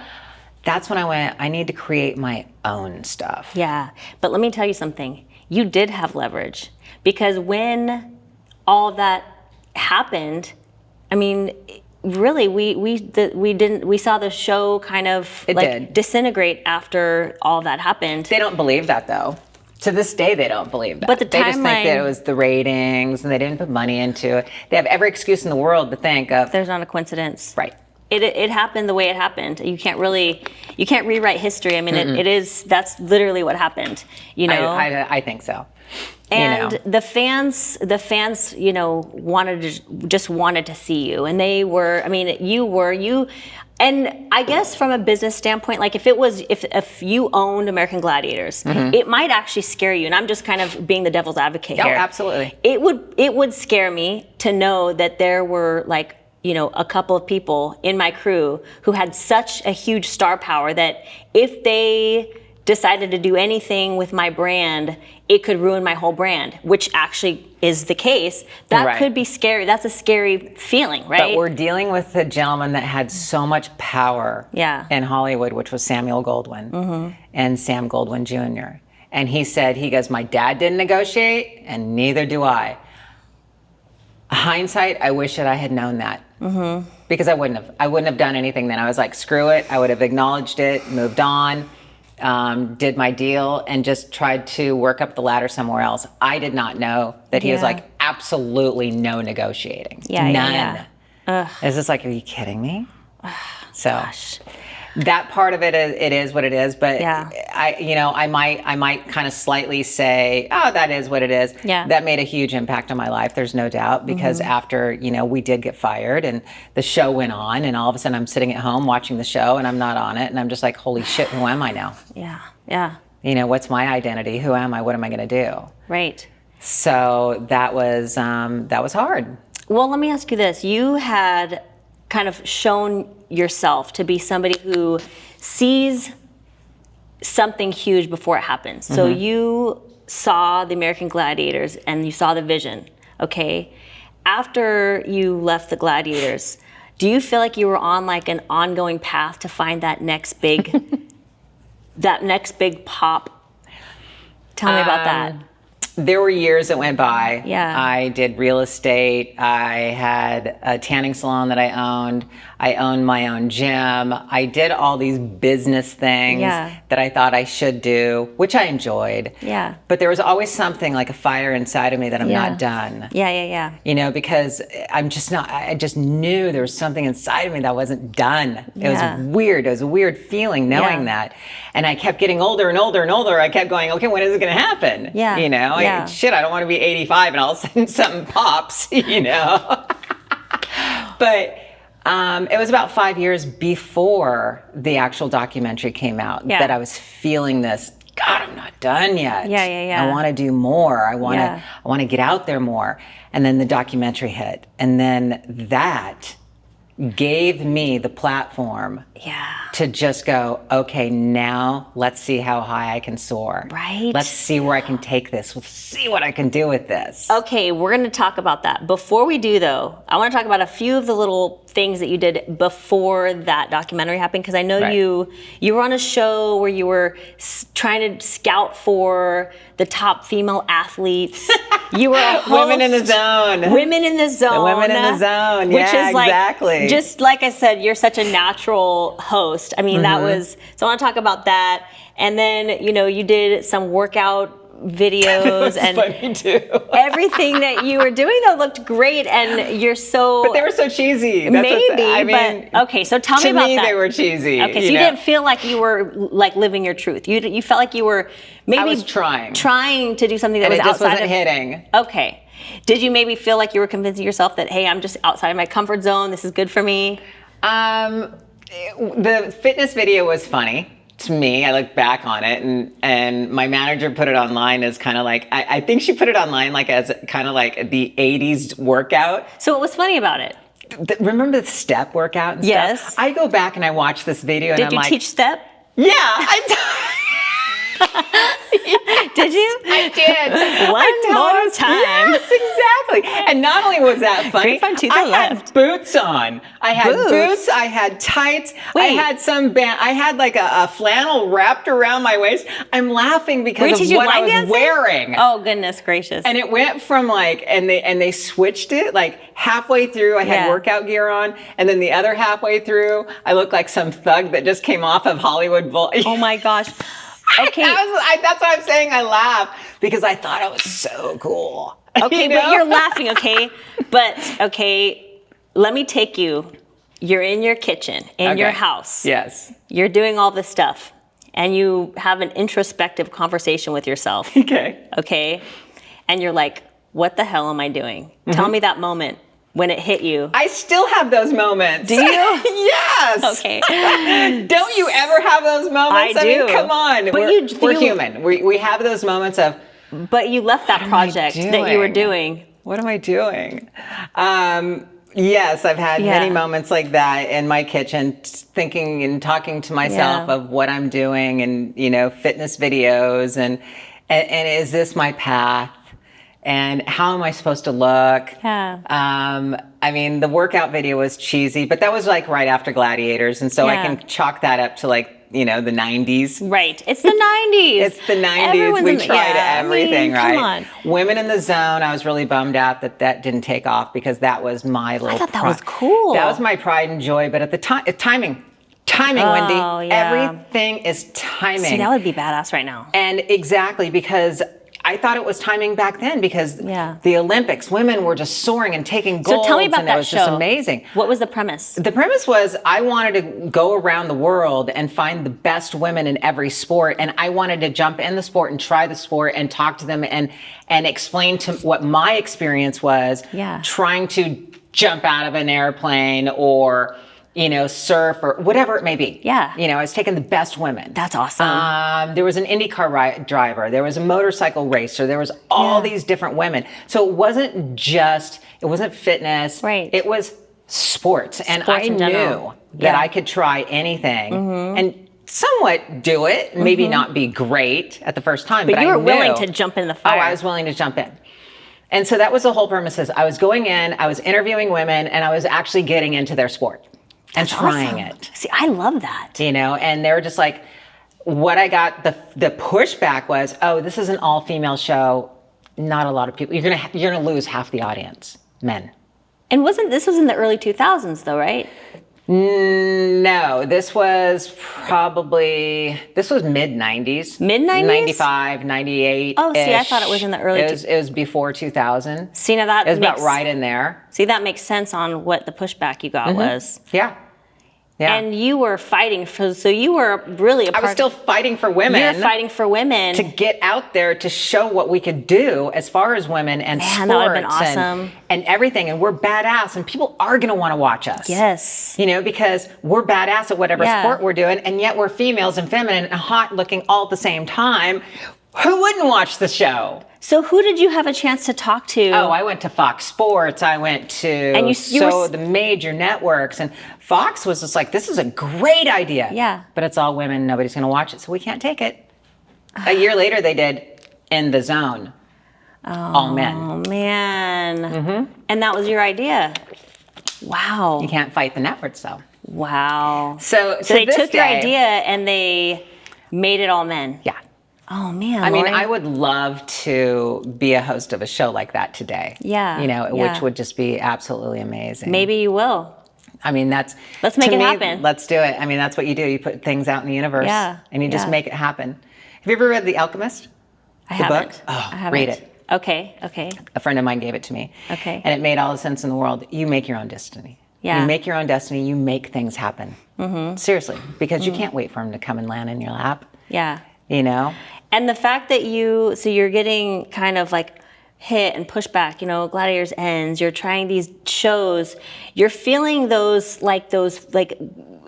Speaker 1: that's when I went, I need to create my own stuff.
Speaker 2: Yeah, but let me tell you something. You did have leverage because when all that happened, I mean, really, we saw the show kind of disintegrate after all that happened.
Speaker 1: They don't believe that though. To this day, they don't believe that.
Speaker 2: But the
Speaker 1: they just think
Speaker 2: timeline-
Speaker 1: that it was the ratings and they didn't put money into it. They have every excuse in the world to think of.
Speaker 2: There's not a coincidence.
Speaker 1: Right.
Speaker 2: It happened the way it happened. You can't rewrite history. I mean, that's literally what happened,
Speaker 1: I think so.
Speaker 2: And the fans, wanted to see you, and they were. I mean, you. And I guess from a business standpoint, like if you owned American Gladiators, it might actually scare you. And I'm just kind of being the devil's advocate here.
Speaker 1: Oh, absolutely.
Speaker 2: It would scare me to know that there were like, a couple of people in my crew who had such a huge star power that if they decided to do anything with my brand, it could ruin my whole brand, which actually is the case. That could be scary. That's a scary feeling, right?
Speaker 1: But we're dealing with a gentleman that had so much power in Hollywood, which was Samuel Goldwyn and Sam Goldwyn Jr. And he goes, my dad didn't negotiate, and neither do I. Hindsight, I wish that I had known that. Because I wouldn't have done anything then. I was like, screw it. I would have acknowledged it, moved on, did my deal, and just tried to work up the ladder somewhere else. I did not know that he was like, absolutely no negotiating. None. It's just like, are you kidding me?
Speaker 2: Gosh.
Speaker 1: That part of it is what it is, but I might kind of slightly say, oh, that is what it is. That made a huge impact on my life. There's no doubt, because after, we did get fired and the show went on, and all of a sudden I'm sitting at home watching the show and I'm not on it, and I'm just like, holy shit, who am I now? What's my identity? Who am I? What am I going to do?
Speaker 2: Right.
Speaker 1: So that was hard.
Speaker 2: Well, let me ask you this. You had kind of shown yourself to be somebody who sees something huge before it happens. So you saw the American Gladiators and you saw the vision, okay? After you left the Gladiators, do you feel like you were on like an ongoing path to find that next big, that next big pop? Tell me about that.
Speaker 1: There were years that went by.
Speaker 2: Yeah.
Speaker 1: I did real estate. I had a tanning salon that I owned. I owned my own gym. I did all these business things that I thought I should do, which I enjoyed.
Speaker 2: Yeah.
Speaker 1: But there was always something like a fire inside of me that I'm not done. Because I'm just not, I just knew there was something inside of me that wasn't done. It was weird. It was a weird feeling knowing that. And I kept getting older and older and older. I kept going, okay, when is it going to happen? I don't want to be 85 and all of a sudden something pops, But it was about 5 years before the actual documentary came out that I was feeling this, God, I'm not done yet. I want to do more. I want to get out there more. And then the documentary hit. And then that gave me the platform to just go, okay, now let's see how high I can soar.
Speaker 2: Right.
Speaker 1: Let's see where I can take this. Let's see what I can do with this.
Speaker 2: Okay, we're going to talk about that. Before we do, though, I want to talk about a few of the little things that you did before that documentary happened, because I know you were on a show where you were trying to scout for the top female athletes. You were a host.
Speaker 1: Women in the Zone.
Speaker 2: Women in the Zone.
Speaker 1: The Women in the Zone.
Speaker 2: Which is like,
Speaker 1: exactly.
Speaker 2: Just like I said, you're such a natural host. I mean, that was, so I want to talk about that. And then, you did some workout videos and
Speaker 1: funny too.
Speaker 2: Everything that you were doing though looked great, and you're so.
Speaker 1: But they were so cheesy.
Speaker 2: But okay, so tell me about that.
Speaker 1: To me, they were cheesy.
Speaker 2: Okay, so you didn't feel like you were like living your truth. You felt like you were maybe
Speaker 1: I was trying
Speaker 2: to do something that
Speaker 1: and
Speaker 2: was
Speaker 1: it just
Speaker 2: outside
Speaker 1: wasn't hitting.
Speaker 2: Okay, did you maybe feel like you were convincing yourself that, hey, I'm just outside of my comfort zone. This is good for me.
Speaker 1: The fitness video was funny. To me, I look back on it, and my manager put it online as kind of like, I think she put it online like as kind of like the 80s workout.
Speaker 2: So what was funny about it?
Speaker 1: Remember the step workout and stuff? I go back and I watch this video and I'm like.
Speaker 2: Did you teach step?
Speaker 1: Yeah,
Speaker 2: Did you?
Speaker 1: I did.
Speaker 2: One more time.
Speaker 1: Yes, exactly. And not only was that funny, I had boots on. I had boots. I had tights. I had some band. I had like a flannel wrapped around my waist. I'm laughing because of what I was wearing.
Speaker 2: Oh, goodness gracious.
Speaker 1: And it went from like, and they switched it like halfway through. I had workout gear on, and then the other halfway through, I looked like some thug that just came off of Hollywood Bowl.
Speaker 2: Oh my gosh. Okay.
Speaker 1: That's what I'm saying. I laugh because I thought I was so cool.
Speaker 2: Okay, but you're laughing, okay? But, okay, let me take you. You're in your kitchen, in your house.
Speaker 1: Yes.
Speaker 2: You're doing all this stuff, and you have an introspective conversation with yourself.
Speaker 1: Okay.
Speaker 2: Okay? And you're like, what the hell am I doing? Tell me that moment. When it hit you.
Speaker 1: I still have those moments.
Speaker 2: Do you?
Speaker 1: Yes.
Speaker 2: Okay.
Speaker 1: Don't you ever have those moments?
Speaker 2: I do.
Speaker 1: Mean, come on.
Speaker 2: But
Speaker 1: we're human. We have those moments of.
Speaker 2: But you left that project that you were doing.
Speaker 1: What am I doing? Yes, I've had
Speaker 2: Yeah.
Speaker 1: many moments like that in my kitchen, thinking and talking to myself
Speaker 2: Yeah.
Speaker 1: of what I'm doing, and fitness videos, and is this my path, and how am I supposed to look?
Speaker 2: Yeah.
Speaker 1: I mean, the workout video was cheesy, but that was like right after Gladiators, and so I
Speaker 2: Yeah.
Speaker 1: can chalk that up to like the 90s.
Speaker 2: Right. It's the 90s.
Speaker 1: It's the 90s.
Speaker 2: Everyone's
Speaker 1: We
Speaker 2: in the-
Speaker 1: tried
Speaker 2: yeah,
Speaker 1: everything,
Speaker 2: come
Speaker 1: right?
Speaker 2: on.
Speaker 1: Women in the Zone, I was really bummed out that didn't take off, because that was my little.
Speaker 2: I thought that was cool.
Speaker 1: That was my pride and joy. But at the time, timing,
Speaker 2: Oh,
Speaker 1: Wendy.
Speaker 2: yeah.
Speaker 1: Everything is timing.
Speaker 2: See, that would be badass right now.
Speaker 1: And exactly, because I thought it was timing back then, because
Speaker 2: Yeah.
Speaker 1: the Olympics, women were just soaring and taking gold.
Speaker 2: So tell me about
Speaker 1: and
Speaker 2: that
Speaker 1: it was
Speaker 2: show.
Speaker 1: just amazing.
Speaker 2: What was the premise?
Speaker 1: The premise was, I wanted to go around the world and find the best women in every sport, and I wanted to jump in the sport and try the sport and talk to them and explain to what my experience was.
Speaker 2: Yeah.
Speaker 1: Trying to jump out of an airplane, or surf, or whatever it may be.
Speaker 2: Yeah.
Speaker 1: I was taking the best women.
Speaker 2: That's awesome.
Speaker 1: There was an IndyCar driver. There was a motorcycle racer. There was all these different women. So it wasn't fitness.
Speaker 2: Right.
Speaker 1: It was sports. And
Speaker 2: Sports
Speaker 1: I
Speaker 2: in
Speaker 1: knew
Speaker 2: general.
Speaker 1: that
Speaker 2: Yeah.
Speaker 1: I could try anything and somewhat do it, maybe not be great at the first time.
Speaker 2: But you were willing
Speaker 1: knew-
Speaker 2: to jump in the
Speaker 1: Oh,
Speaker 2: fire.
Speaker 1: I was willing to jump in. And so that was the whole premise. I was going in, I was interviewing women, and I was actually getting into their sport and trying
Speaker 2: Awesome.
Speaker 1: it.
Speaker 2: See, I love that.
Speaker 1: And they were just like, what I got, the pushback was, oh, this is an all-female show. Not a lot of people. You're gonna lose half the audience, men.
Speaker 2: And this was in the early 2000s though, right?
Speaker 1: No, this was mid-90s.
Speaker 2: Mid-90s?
Speaker 1: 95, 98.
Speaker 2: Oh, see, I thought it was in the early
Speaker 1: It was before 2000.
Speaker 2: See, now that
Speaker 1: It was
Speaker 2: makes,
Speaker 1: about right in there.
Speaker 2: See, that makes sense on what the pushback you got was.
Speaker 1: Yeah. Yeah.
Speaker 2: And you were fighting so you were really a part
Speaker 1: I was still fighting for women.
Speaker 2: You're fighting for women.
Speaker 1: To get out there to show what we could do as far as women and
Speaker 2: Man,
Speaker 1: sports
Speaker 2: that would've been awesome.
Speaker 1: and everything. And we're badass, and people are going to want to watch us.
Speaker 2: Yes.
Speaker 1: Because we're badass at whatever
Speaker 2: Yeah.
Speaker 1: sport we're doing, and yet we're females and feminine and hot looking all at the same time. Who wouldn't watch the show?
Speaker 2: So who did you have a chance to talk to?
Speaker 1: Oh, I went to Fox Sports. I went to the major networks, and Fox was just like, this is a great idea.
Speaker 2: Yeah.
Speaker 1: But it's all women. Nobody's going to watch it, so we can't take it. A year later, they did In the Zone. All men.
Speaker 2: Oh, man. And that was your idea. Wow.
Speaker 1: You can't fight the networks, though.
Speaker 2: Wow.
Speaker 1: So
Speaker 2: they took your idea and they made it all men.
Speaker 1: Yeah.
Speaker 2: Oh, man.
Speaker 1: I mean,
Speaker 2: Lori.
Speaker 1: I would love to be a host of a show like that today.
Speaker 2: Yeah, yeah.
Speaker 1: Which would just be absolutely amazing.
Speaker 2: Maybe you will.
Speaker 1: I mean, let's
Speaker 2: make
Speaker 1: to
Speaker 2: it
Speaker 1: me,
Speaker 2: happen.
Speaker 1: Let's do it. I mean, that's what you do. You put things out in the universe, and you just make it happen. Have you ever read The Alchemist?
Speaker 2: I haven't.
Speaker 1: Book? Oh,
Speaker 2: I haven't.
Speaker 1: read it.
Speaker 2: Okay.
Speaker 1: A friend of mine gave it to me.
Speaker 2: Okay.
Speaker 1: And it made all the sense in the world. You make your own destiny.
Speaker 2: Yeah.
Speaker 1: You make your own destiny. You make things happen. Seriously, because you can't wait for them to come and land in your lap.
Speaker 2: Yeah.
Speaker 1: And
Speaker 2: the fact that you're getting kind of like hit and pushback, Gladiators ends, you're trying these shows, you're feeling those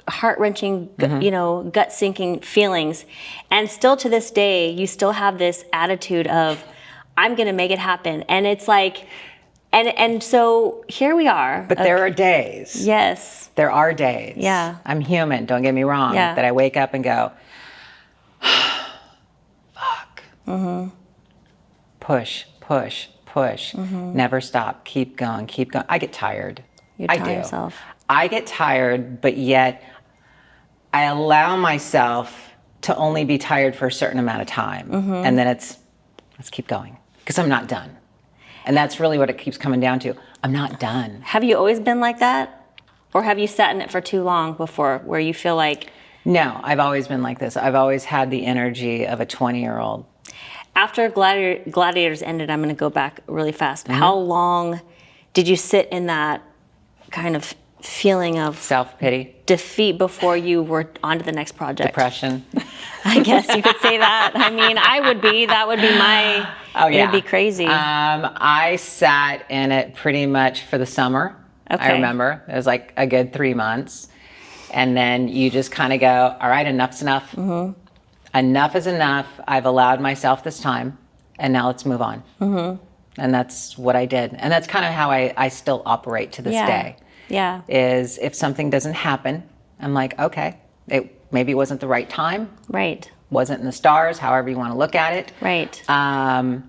Speaker 2: heart-wrenching, gut-sinking feelings. And still to this day, you still have this attitude of, I'm going to make it happen. And it's like, and so here we are.
Speaker 1: But there are days.
Speaker 2: Yes.
Speaker 1: There are days.
Speaker 2: Yeah.
Speaker 1: I'm human, don't get me wrong.
Speaker 2: Yeah.
Speaker 1: That I wake up and go, push, never stop, keep going. I get tired.
Speaker 2: You tell yourself.
Speaker 1: I get tired, but yet I allow myself to only be tired for a certain amount of time. And then let's keep going, because I'm not done. And that's really what it keeps coming down to. I'm not done.
Speaker 2: Have you always been like that? Or have you sat in it for too long before where you feel like...
Speaker 1: No, I've always been like this. I've always had the energy of a 20-year-old.
Speaker 2: After Gladiators ended, I'm going to go back really fast. How long did you sit in that kind of feeling of
Speaker 1: Self-pity.
Speaker 2: defeat before you were on to the next project?
Speaker 1: Depression.
Speaker 2: I guess you could say that. I mean, I would be. That would be my...
Speaker 1: Oh, yeah.
Speaker 2: It'd be crazy.
Speaker 1: I sat in it pretty much for the summer.
Speaker 2: Okay.
Speaker 1: I remember. It was like a good 3 months. And then you just kind of go, all right, enough's enough. Enough is enough. I've allowed myself this time. And now let's move on. And that's what I did. And that's kind of how I still operate to this day.
Speaker 2: Yeah.
Speaker 1: Is if something doesn't happen, I'm like, okay, maybe it wasn't the right time.
Speaker 2: Right.
Speaker 1: Wasn't in the stars, however you want to look at it.
Speaker 2: Right.
Speaker 1: And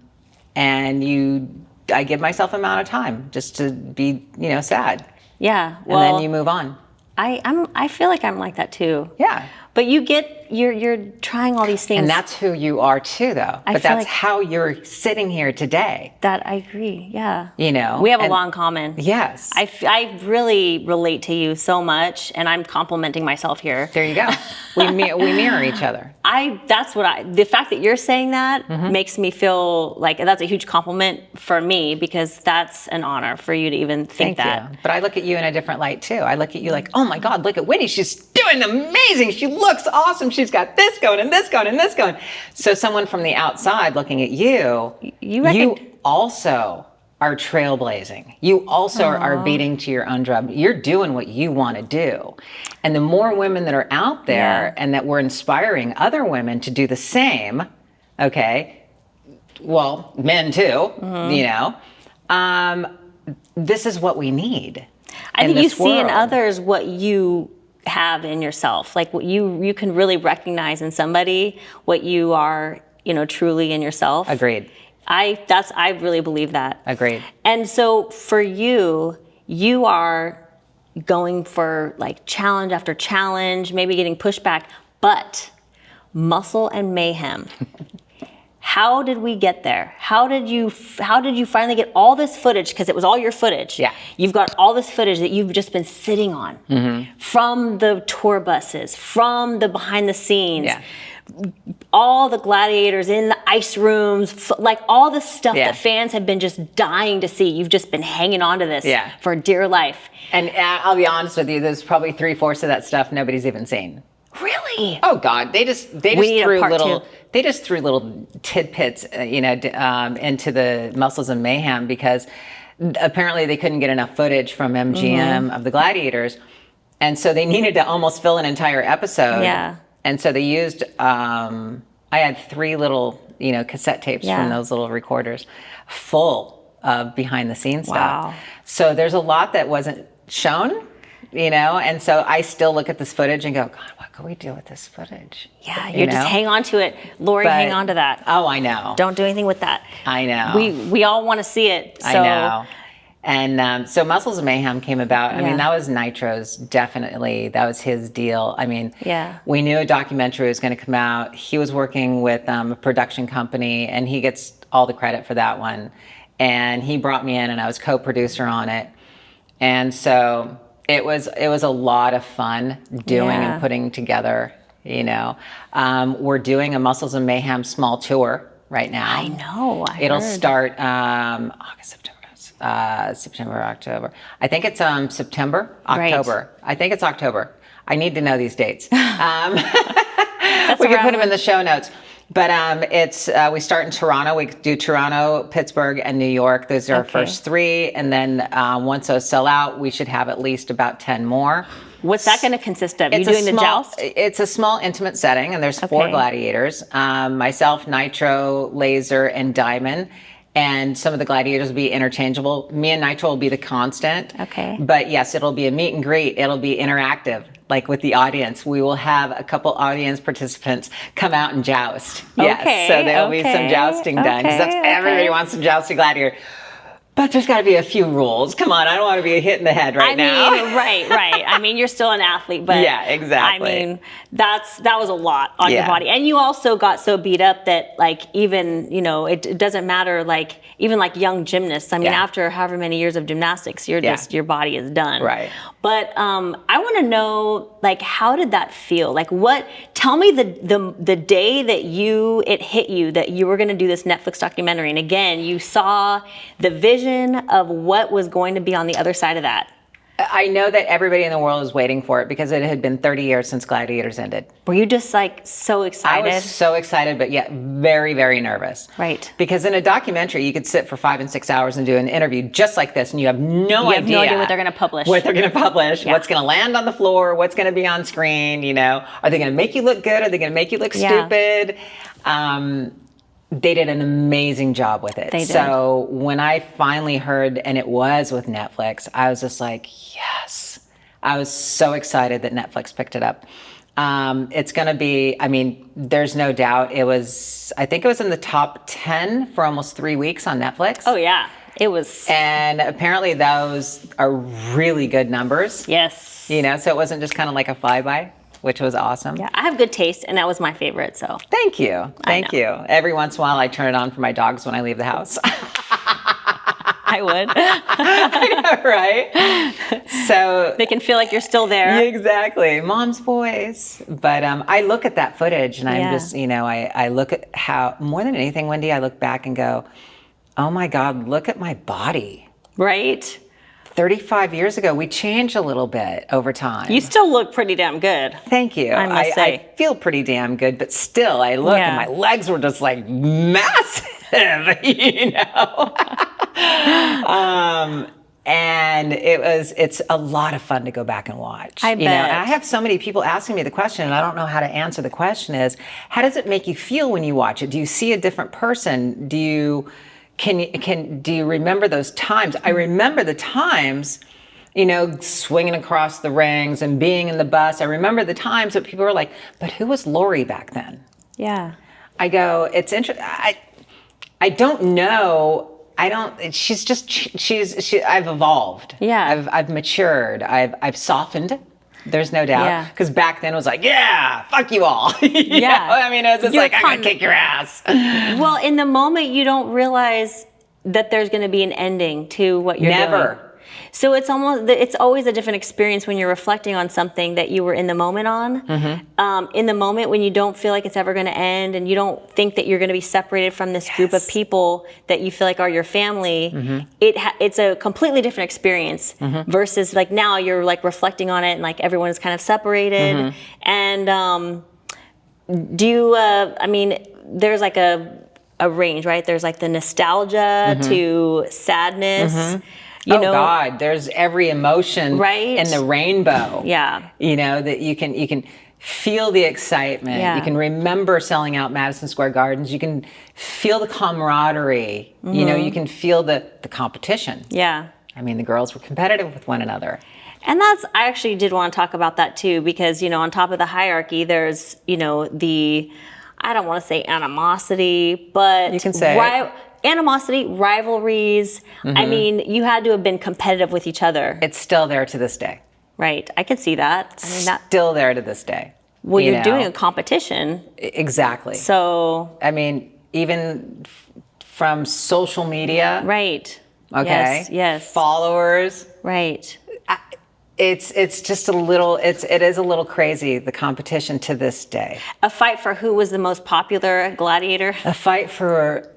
Speaker 1: I give myself an amount of time just to be, sad.
Speaker 2: Yeah.
Speaker 1: Well, and then you move on.
Speaker 2: I feel like I'm like that too.
Speaker 1: Yeah.
Speaker 2: But you're trying all these things.
Speaker 1: And that's who you are too, though. But that's like how you're sitting here today.
Speaker 2: That I agree. Yeah.
Speaker 1: We
Speaker 2: have a lot in common.
Speaker 1: Yes.
Speaker 2: I really relate to you so much, and I'm complimenting myself here.
Speaker 1: There you go. We mirror each other.
Speaker 2: The fact that you're saying that makes me feel like that's a huge compliment for me, because that's an honor for you to even think that.
Speaker 1: You. But I look at you in a different light too. I look at you like, oh my God, look at Winnie. She's doing amazing. She looks awesome. She's got this going and this going and this going. So someone from the outside looking at you also are trailblazing. You also are beating to your own drum. You're doing what you want to do. And the more women that are out there and that we're inspiring other women to do the same, okay, well, men too, this is what we need.
Speaker 2: I think you see in others what you have in yourself, like what you can really recognize in somebody what you are, truly in yourself.
Speaker 1: Agreed.
Speaker 2: I really believe that.
Speaker 1: Agreed.
Speaker 2: And so for you are going for like challenge after challenge, maybe getting pushback, but Muscle and Mayhem. How did we get there? How did you finally get all this footage? Because it was all your footage.
Speaker 1: Yeah.
Speaker 2: You've got all this footage that you've just been sitting on from the tour buses, from the behind the scenes, all the gladiators in the ice rooms, like all the stuff that fans have been just dying to see. You've just been hanging on to this for dear life.
Speaker 1: And I'll be honest with you, there's probably 3/4 of that stuff nobody's even seen.
Speaker 2: Really?
Speaker 1: Oh God, they just threw little tidbits, into the Muscles and Mayhem because apparently they couldn't get enough footage from MGM of the Gladiators, and so they needed to almost fill an entire episode.
Speaker 2: Yeah.
Speaker 1: And so they used. I had 3 little, cassette tapes from those little recorders, full of behind the scenes stuff. So there's a lot that wasn't shown. And so I still look at this footage and go, God, what can we do with this footage?
Speaker 2: Yeah, you just hang on to it. Lori, hang on to that.
Speaker 1: Oh, I know.
Speaker 2: Don't do anything with that.
Speaker 1: I know.
Speaker 2: We all want to see it. So.
Speaker 1: I know. And so Muscles of Mayhem came about. I mean, that was Nitro's, definitely. That was his deal. I mean, we knew a documentary was going to come out. He was working with a production company, and he gets all the credit for that one. And he brought me in, and I was co-producer on it. And so it was a lot of fun doing and putting together, We're doing a Muscles and Mayhem small tour right now.
Speaker 2: I know.
Speaker 1: It'll start August, September, October. I think it's September, October.
Speaker 2: Right.
Speaker 1: I think it's October. I need to know these dates. We can put them in the show notes. But we start in Toronto. We do Toronto, Pittsburgh, and New York. Those are our first 3. And then once those sell out, we should have at least about 10 more.
Speaker 2: What's that going to consist of? You doing the joust?
Speaker 1: It's a small, intimate setting, and there's 4 gladiators. Myself, Nitro, Laser, and Diamond. And some of the gladiators will be interchangeable. Me and Nitro will be the constant.
Speaker 2: Okay.
Speaker 1: But yes, it'll be a meet and greet. It'll be interactive, like with the audience. We will have a couple audience participants come out and joust. Yes. So there'll be some jousting done because everybody wants to joust a gladiator. But there's got to be a few rules. Come on, I don't want to be hit in the head now.
Speaker 2: Right. I mean, you're still an athlete, but
Speaker 1: yeah, exactly.
Speaker 2: I mean, that was a lot on your body, and you also got so beat up that, like, even it doesn't matter. Like, even like young gymnasts. I mean, after however many years of gymnastics, you're just your body is done.
Speaker 1: Right.
Speaker 2: But I want to know, like, how did that feel? Like, tell me the day that it hit you that you were going to do this Netflix documentary, and again, you saw the vision of what was going to be on the other side of that.
Speaker 1: I know that everybody in the world is waiting for it because it had been 30 years since Gladiators ended.
Speaker 2: Were you just like so excited?
Speaker 1: I was so excited, but yet very, very nervous.
Speaker 2: Right.
Speaker 1: Because in a documentary, you could sit for 5 and 6 hours and do an interview just like this, and you have no idea
Speaker 2: what they're going to publish.
Speaker 1: What's going to land on the floor, what's going to be on screen, Are they going to make you look good? Are they going to make you look stupid? they did an amazing job with it.
Speaker 2: They did.
Speaker 1: So when I finally heard, and it was with Netflix, I was just like, yes. I was so excited that Netflix picked it up. It's going to be, I mean, there's no doubt I think it was in the top 10 for almost 3 weeks on Netflix.
Speaker 2: Oh, yeah. It was.
Speaker 1: And apparently those are really good numbers.
Speaker 2: Yes.
Speaker 1: You know, so it wasn't just kind of like a flyby, which was awesome.
Speaker 2: Yeah, I have good taste, and that was my favorite, so.
Speaker 1: Thank you. Thank you. Every once in a while, I turn it on for my dogs when I leave the house.
Speaker 2: I would.
Speaker 1: I know, right? So
Speaker 2: they can feel like you're still there.
Speaker 1: Exactly. Mom's voice. But I look at that footage and I'm just, you know, I look at how, more than anything, Wendy, I look back and go, oh my God, look at my body.
Speaker 2: Right?
Speaker 1: 35 years ago, we changed a little bit over time.
Speaker 2: You still look pretty damn good.
Speaker 1: Thank you.
Speaker 2: I must say.
Speaker 1: I feel pretty damn good, but still, I look and my legs were just like massive, you know? And it's a lot of fun to go back and watch.
Speaker 2: I bet.
Speaker 1: You know, and I have so many people asking me the question, and I don't know how to answer the question is, how does it make you feel when you watch it? Do you see a different person? Do you remember those times? I remember the times, you know, swinging across the rings and being in the bus. I remember the times that people were like, but who was Lori back then?
Speaker 2: Yeah.
Speaker 1: I go, it's interesting. I don't know. I've evolved.
Speaker 2: Yeah.
Speaker 1: I've matured. I've softened. There's no doubt.
Speaker 2: Yeah.
Speaker 1: Because back then it was like, yeah, fuck you all. You
Speaker 2: Yeah.
Speaker 1: know? I mean, it was just like, I'm going to kick your ass.
Speaker 2: Well, in the moment, you don't realize that there's going to be an ending to what you're doing.
Speaker 1: Never.
Speaker 2: So it's always a different experience when you're reflecting on something that you were in the moment on. Mm-hmm. In the moment when you don't feel like it's ever going to end and you don't think that you're going to be separated from this group of people that you feel like are your family, mm-hmm. It's a completely different experience mm-hmm. versus like now you're like reflecting on it and like everyone is kind of separated. Mm-hmm. And do you, I mean, there's like a range, right? There's like the nostalgia mm-hmm. to sadness. Mm-hmm. You know,
Speaker 1: God, there's every emotion
Speaker 2: right?
Speaker 1: in the rainbow.
Speaker 2: Yeah.
Speaker 1: You know, that you can feel the excitement.
Speaker 2: Yeah.
Speaker 1: You can remember selling out Madison Square Gardens. You can feel the camaraderie. Mm-hmm. You know, you can feel the competition.
Speaker 2: Yeah.
Speaker 1: I mean, the girls were competitive with one another.
Speaker 2: And I actually did want to talk about that too, because, you know, on top of the hierarchy, there's, you know, I don't want to say animosity, but
Speaker 1: you can say
Speaker 2: animosity, rivalries. Mm-hmm. I mean, you had to have been competitive with each other.
Speaker 1: It's still there to this day.
Speaker 2: Right. I can see that. I mean,
Speaker 1: still there to this day.
Speaker 2: Well, you're doing a competition.
Speaker 1: Exactly.
Speaker 2: So.
Speaker 1: I mean, even from social media.
Speaker 2: Right.
Speaker 1: Okay.
Speaker 2: Yes.
Speaker 1: Followers.
Speaker 2: Right.
Speaker 1: It's just it is a little crazy, the competition to this day.
Speaker 2: A fight for who was the most popular gladiator?
Speaker 1: A fight for,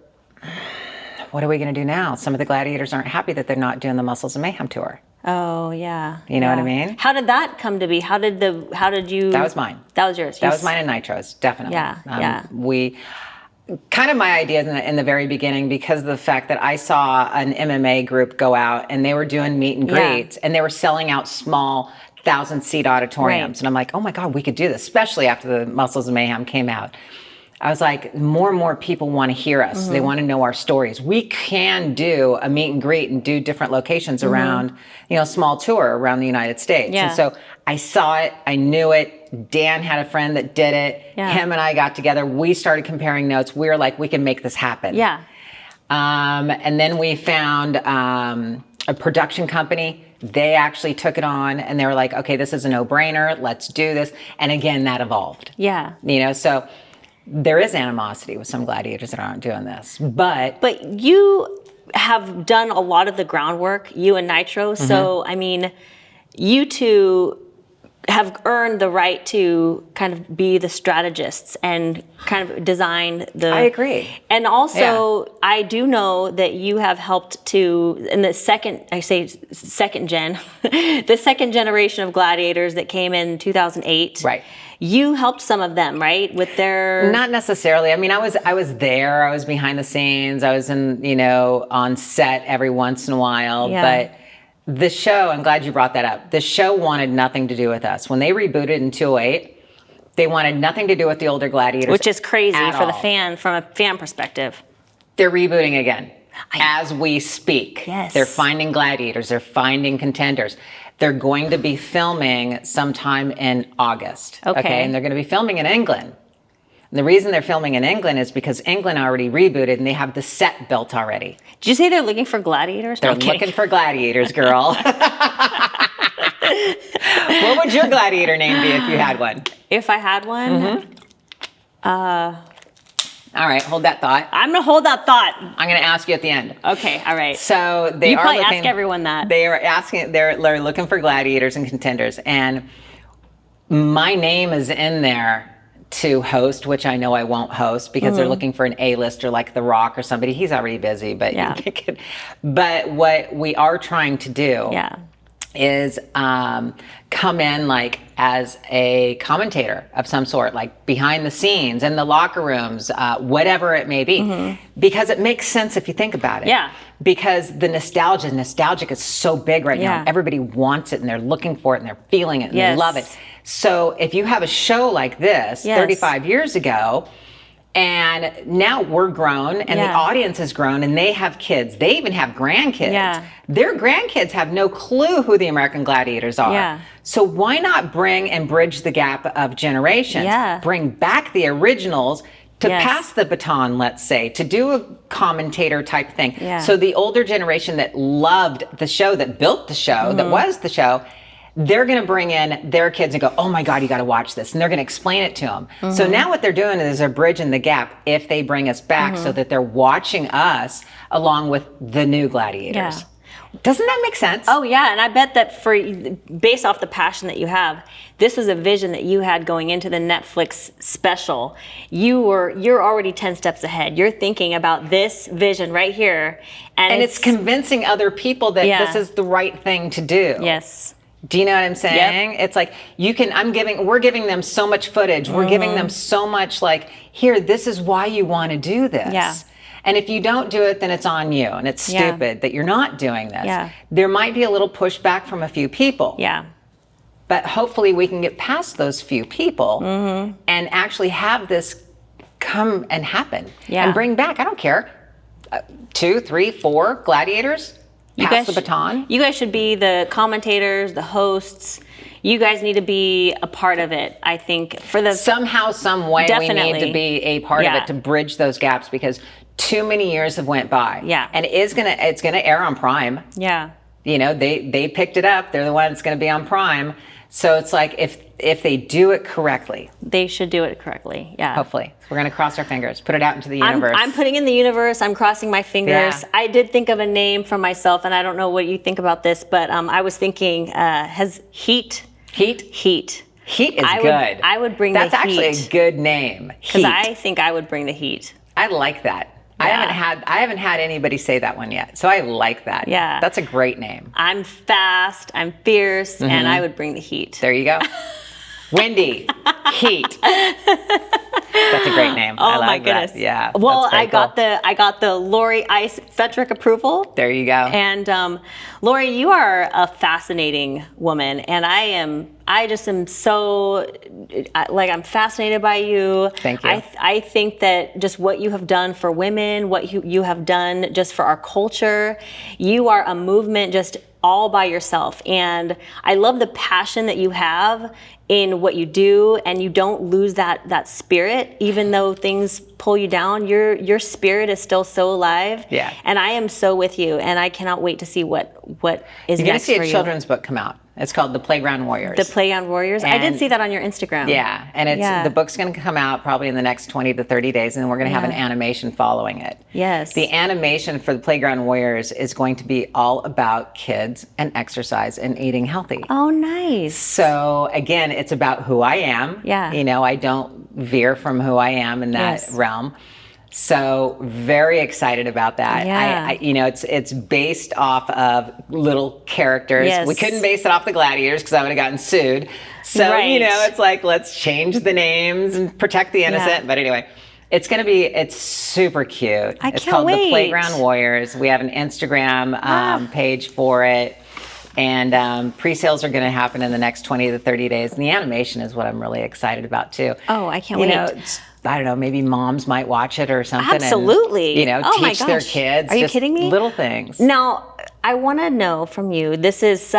Speaker 1: what are we going to do now? Some of the gladiators aren't happy that they're not doing the Muscles of Mayhem tour.
Speaker 2: Oh, yeah.
Speaker 1: You know what I mean?
Speaker 2: How did that come to be? How did you?
Speaker 1: That was mine.
Speaker 2: That was yours.
Speaker 1: That was mine and Nitro's, definitely.
Speaker 2: Yeah,
Speaker 1: We, kind of my idea in the very beginning, because of the fact that I saw an MMA group go out and they were doing meet and greets and they were selling out small 1,000-seat auditoriums. Right. And I'm like, oh my God, we could do this, especially after the Muscles of Mayhem came out. I was like, more and more people want to hear us. Mm-hmm. They want to know our stories. We can do a meet and greet and do different locations mm-hmm. around, you know, small tour around the United States. Yeah. And so I saw it, I knew it. Dan had a friend that did it. Yeah. Him and I got together. We started comparing notes. We were like, we can make this happen.
Speaker 2: Yeah.
Speaker 1: And then we found a production company. They actually took it on and they were like, okay, this is a no-brainer. Let's do this. And again, that evolved.
Speaker 2: Yeah.
Speaker 1: You know, so there is animosity with some gladiators that aren't doing this, but
Speaker 2: you have done a lot of the groundwork, you and Nitro. Mm-hmm. So, I mean, you two have earned the right to kind of be the strategists and kind of design the...
Speaker 1: I agree.
Speaker 2: And also, I do know that you have helped to, in the second gen, the second generation of gladiators that came in 2008.
Speaker 1: Right.
Speaker 2: You helped some of them, right? With their...
Speaker 1: Not necessarily. I mean, I was there. I was behind the scenes. I was on set every once in a while. Yeah. But the show, I'm glad you brought that up. The show wanted nothing to do with us. When they rebooted in 2008, They wanted nothing to do with the older gladiators.
Speaker 2: Which is crazy
Speaker 1: at
Speaker 2: for the
Speaker 1: all.
Speaker 2: fan, from a fan perspective.
Speaker 1: They're rebooting again as we speak.
Speaker 2: Yes.
Speaker 1: They're finding gladiators. They're finding contenders. They're going to be filming sometime in August.
Speaker 2: Okay.
Speaker 1: And they're going to be filming in England. And the reason they're filming in England is because England already rebooted and they have the set built already.
Speaker 2: Did you say they're looking for gladiators?
Speaker 1: They're
Speaker 2: No, I'm kidding.
Speaker 1: looking for gladiators, girl. What would your gladiator name be if you had one?
Speaker 2: If I had one,
Speaker 1: All right, hold that thought.
Speaker 2: I'm gonna hold that thought.
Speaker 1: I'm going to ask you at the end.
Speaker 2: Okay, all right.
Speaker 1: So they
Speaker 2: You
Speaker 1: are
Speaker 2: probably
Speaker 1: looking,
Speaker 2: ask everyone that.
Speaker 1: They are asking. They're looking for gladiators and contenders, and my name is in there to host, which I know I won't host because they're looking for an A-lister like The Rock or somebody. He's already busy, but
Speaker 2: Yeah.
Speaker 1: but what we are trying to do
Speaker 2: Yeah.
Speaker 1: is come in like as a commentator of some sort, like behind the scenes in the locker rooms, whatever it may be, because it makes sense if you think about it.
Speaker 2: Yeah.
Speaker 1: Because the nostalgic is so big right
Speaker 2: Yeah.
Speaker 1: now. Everybody wants it and they're looking for it and they're feeling it and
Speaker 2: Yes.
Speaker 1: they love it. So if you have a show like this
Speaker 2: Yes.
Speaker 1: 35 years ago, and now we're grown and the
Speaker 2: Yeah.
Speaker 1: audience has grown and they have kids. They even have grandkids.
Speaker 2: Yeah.
Speaker 1: Their grandkids have no clue who the American Gladiators are.
Speaker 2: Yeah.
Speaker 1: So why not bring and bridge the gap of generations?
Speaker 2: Yeah.
Speaker 1: Bring back the originals to
Speaker 2: Yes.
Speaker 1: pass the baton, let's say, to do a commentator type thing.
Speaker 2: Yeah.
Speaker 1: So the older generation that loved the show, that built the show, that was the show, they're going to bring in their kids and go, oh my God, you got to watch this. And they're going to explain it to them. So now what they're doing is they're bridging the gap if they bring us back so that they're watching us along with the new gladiators.
Speaker 2: Yeah.
Speaker 1: Doesn't that make sense?
Speaker 2: Oh yeah, and I bet that based off the passion that you have, this was a vision that you had going into the Netflix special. You're already 10 steps ahead. You're thinking about this vision right here,
Speaker 1: and it's convincing other people that
Speaker 2: Yeah.
Speaker 1: this is the right thing to do.
Speaker 2: Yes.
Speaker 1: Do you know what I'm saying? It's like we're giving them so much footage. We're giving them so much like, here, this is why you want to do this.
Speaker 2: Yeah.
Speaker 1: And if you don't do it, then it's on you. And it's
Speaker 2: Yeah.
Speaker 1: stupid that you're not doing this.
Speaker 2: Yeah.
Speaker 1: There might be a little pushback from a few people.
Speaker 2: Yeah.
Speaker 1: But hopefully we can get past those few people and actually have this come and happen.
Speaker 2: Yeah.
Speaker 1: And bring back, I don't care, 2, 3, 4 gladiators. Pass the baton.
Speaker 2: You guys should be the commentators, the hosts. You guys need to be a part of it. I think for the
Speaker 1: Somehow, some way, we
Speaker 2: Definitely.
Speaker 1: need to be a part of
Speaker 2: Yeah.
Speaker 1: it to bridge those gaps because too many years have went by.
Speaker 2: Yeah.
Speaker 1: And it's gonna air on Prime.
Speaker 2: yeah.
Speaker 1: You know, they picked it up. They're the one that's gonna be on Prime. So it's like if they do it correctly,
Speaker 2: They should do it correctly. Yeah.
Speaker 1: hopefully. We're gonna cross our fingers, put it out into the universe.
Speaker 2: I'm putting in the universe. I'm crossing my fingers.
Speaker 1: Yeah.
Speaker 2: I did think of a name for myself, and I don't know what you think about this, but I was thinking, has Heat?
Speaker 1: Heat?
Speaker 2: Heat.
Speaker 1: Heat is
Speaker 2: I would-
Speaker 1: good.
Speaker 2: I would bring
Speaker 1: That's
Speaker 2: the
Speaker 1: actually
Speaker 2: heat.
Speaker 1: a good name.
Speaker 2: Because
Speaker 1: Heat.
Speaker 2: I think I would bring the heat.
Speaker 1: I like that.
Speaker 2: Yeah.
Speaker 1: I haven't had anybody say that one yet. So I like that.
Speaker 2: Yeah.
Speaker 1: That's a great name.
Speaker 2: I'm fast, I'm fierce, and I would bring the heat.
Speaker 1: There you go. Windy, Heat. That's a great name. I
Speaker 2: Oh
Speaker 1: love
Speaker 2: my
Speaker 1: that.
Speaker 2: goodness.
Speaker 1: Yeah.
Speaker 2: Well,
Speaker 1: that's very
Speaker 2: I got the Lori Ice Fetrick approval.
Speaker 1: There you go.
Speaker 2: And Lori, you are a fascinating woman, and I just am so I'm fascinated by you.
Speaker 1: Thank you.
Speaker 2: I think that just what you have done for women, what you have done just for our culture, you are a movement just all by yourself. And I love the passion that you have in what you do, and you don't lose that spirit, even though things pull you down. Your spirit is still so alive.
Speaker 1: Yeah.
Speaker 2: And I am so with you, and I cannot wait to see what is
Speaker 1: You're going to
Speaker 2: next
Speaker 1: see
Speaker 2: for
Speaker 1: a
Speaker 2: you.
Speaker 1: children's book come out. It's called The Playground Warriors.
Speaker 2: The Playground Warriors. I did
Speaker 1: And-
Speaker 2: see that on your Instagram.
Speaker 1: Yeah, and the book's going to come out probably in the next 20 to 30 days, and then we're going to have an animation following it.
Speaker 2: Yes.
Speaker 1: The animation for the Playground Warriors is going to be all about kids and exercise and eating healthy.
Speaker 2: Oh, nice.
Speaker 1: So again, it's about who I am.
Speaker 2: Yeah.
Speaker 1: You know, I don't veer from who I am in that
Speaker 2: Yes.
Speaker 1: realm. So very excited about that.
Speaker 2: Yeah.
Speaker 1: You know, it's based off of little characters.
Speaker 2: Yes.
Speaker 1: We couldn't base it off the gladiators because I would have gotten sued. So,
Speaker 2: Right.
Speaker 1: you know, it's like, let's change the names and protect the innocent.
Speaker 2: Yeah.
Speaker 1: But anyway, it's super cute. It's
Speaker 2: can't
Speaker 1: called
Speaker 2: wait.
Speaker 1: The Playground Warriors. We have an Instagram page for it. And pre-sales are going to happen in the next 20 to 30 days. And the animation is what I'm really excited about too.
Speaker 2: Oh, I can't wait.
Speaker 1: I don't know, maybe moms might watch it or something.
Speaker 2: Absolutely.
Speaker 1: And, teach their kids.
Speaker 2: Are you kidding me?
Speaker 1: Little things.
Speaker 2: Now, I want to know from you, this is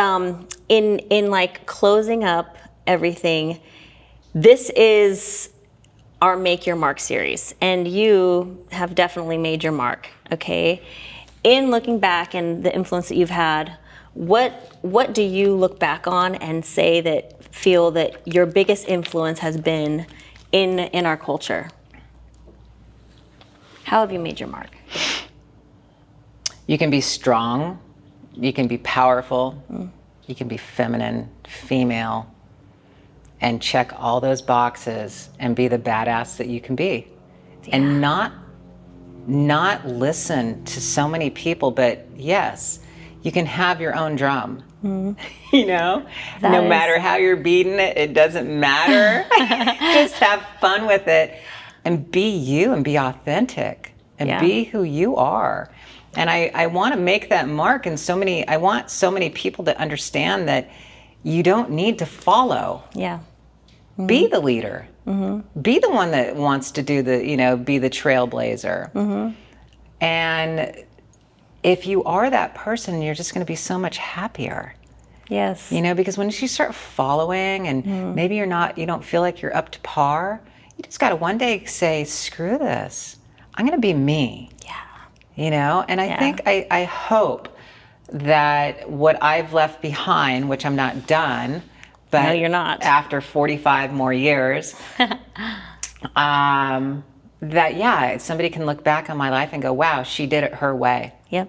Speaker 2: in like closing up everything, this is our Make Your Mark series. And you have definitely made your mark, okay? In looking back and the influence that you've had, what do you look back on and feel that your biggest influence has been in our culture? How have you made your mark?
Speaker 1: You can be strong, you can be powerful, you can be feminine, female, and check all those boxes and be the badass that you can be. Yeah. And not listen to so many people, but yes, you can have your own drum. No matter how you're beating it, it doesn't matter. Just have fun with it and be you and be authentic and be who you are. And I want to make that mark in I want so many people to understand that you don't need to follow.
Speaker 2: Yeah. Mm-hmm.
Speaker 1: Be the leader. Mm-hmm. Be the one that wants to do be the trailblazer. Mm-hmm. And if you are that person, you're just going to be so much happier.
Speaker 2: Yes.
Speaker 1: Because when you start following and maybe you don't feel like you're up to par, you just got to one day say, screw this. I'm going to be me. Yeah. And I think, I hope that what I've left behind, which I'm not done, but
Speaker 2: no, you're not. After
Speaker 1: 45 more years, that somebody can look back on my life and go, wow, she did it her way.
Speaker 2: Yep.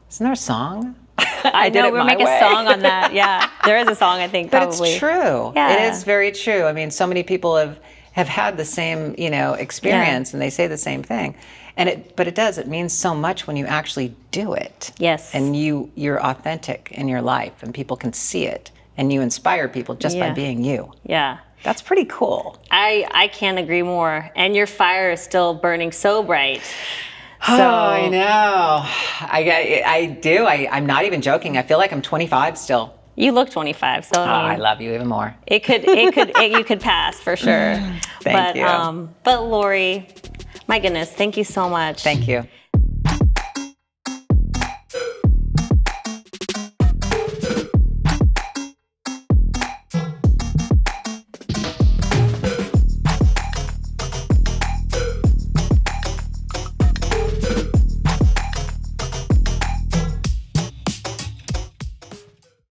Speaker 1: Isn't there a song?
Speaker 2: I know, we'll make a song on that. Yeah, there is a song, I think, probably.
Speaker 1: But it's true.
Speaker 2: Yeah.
Speaker 1: It is very true. I mean, so many people have had the same, experience, and they say the same thing. But it means so much when you actually do it.
Speaker 2: Yes.
Speaker 1: And you're authentic in your life, and people can see it, and you inspire people just by being you.
Speaker 2: Yeah.
Speaker 1: That's pretty cool.
Speaker 2: I can't agree more. And your fire is still burning so bright. So,
Speaker 1: I know. I do. I'm not even joking. I feel like I'm 25 still.
Speaker 2: You look 25, so
Speaker 1: I love you even more.
Speaker 2: You could pass for sure.
Speaker 1: Thank you.
Speaker 2: But Lori, my goodness, thank you so much.
Speaker 1: Thank you.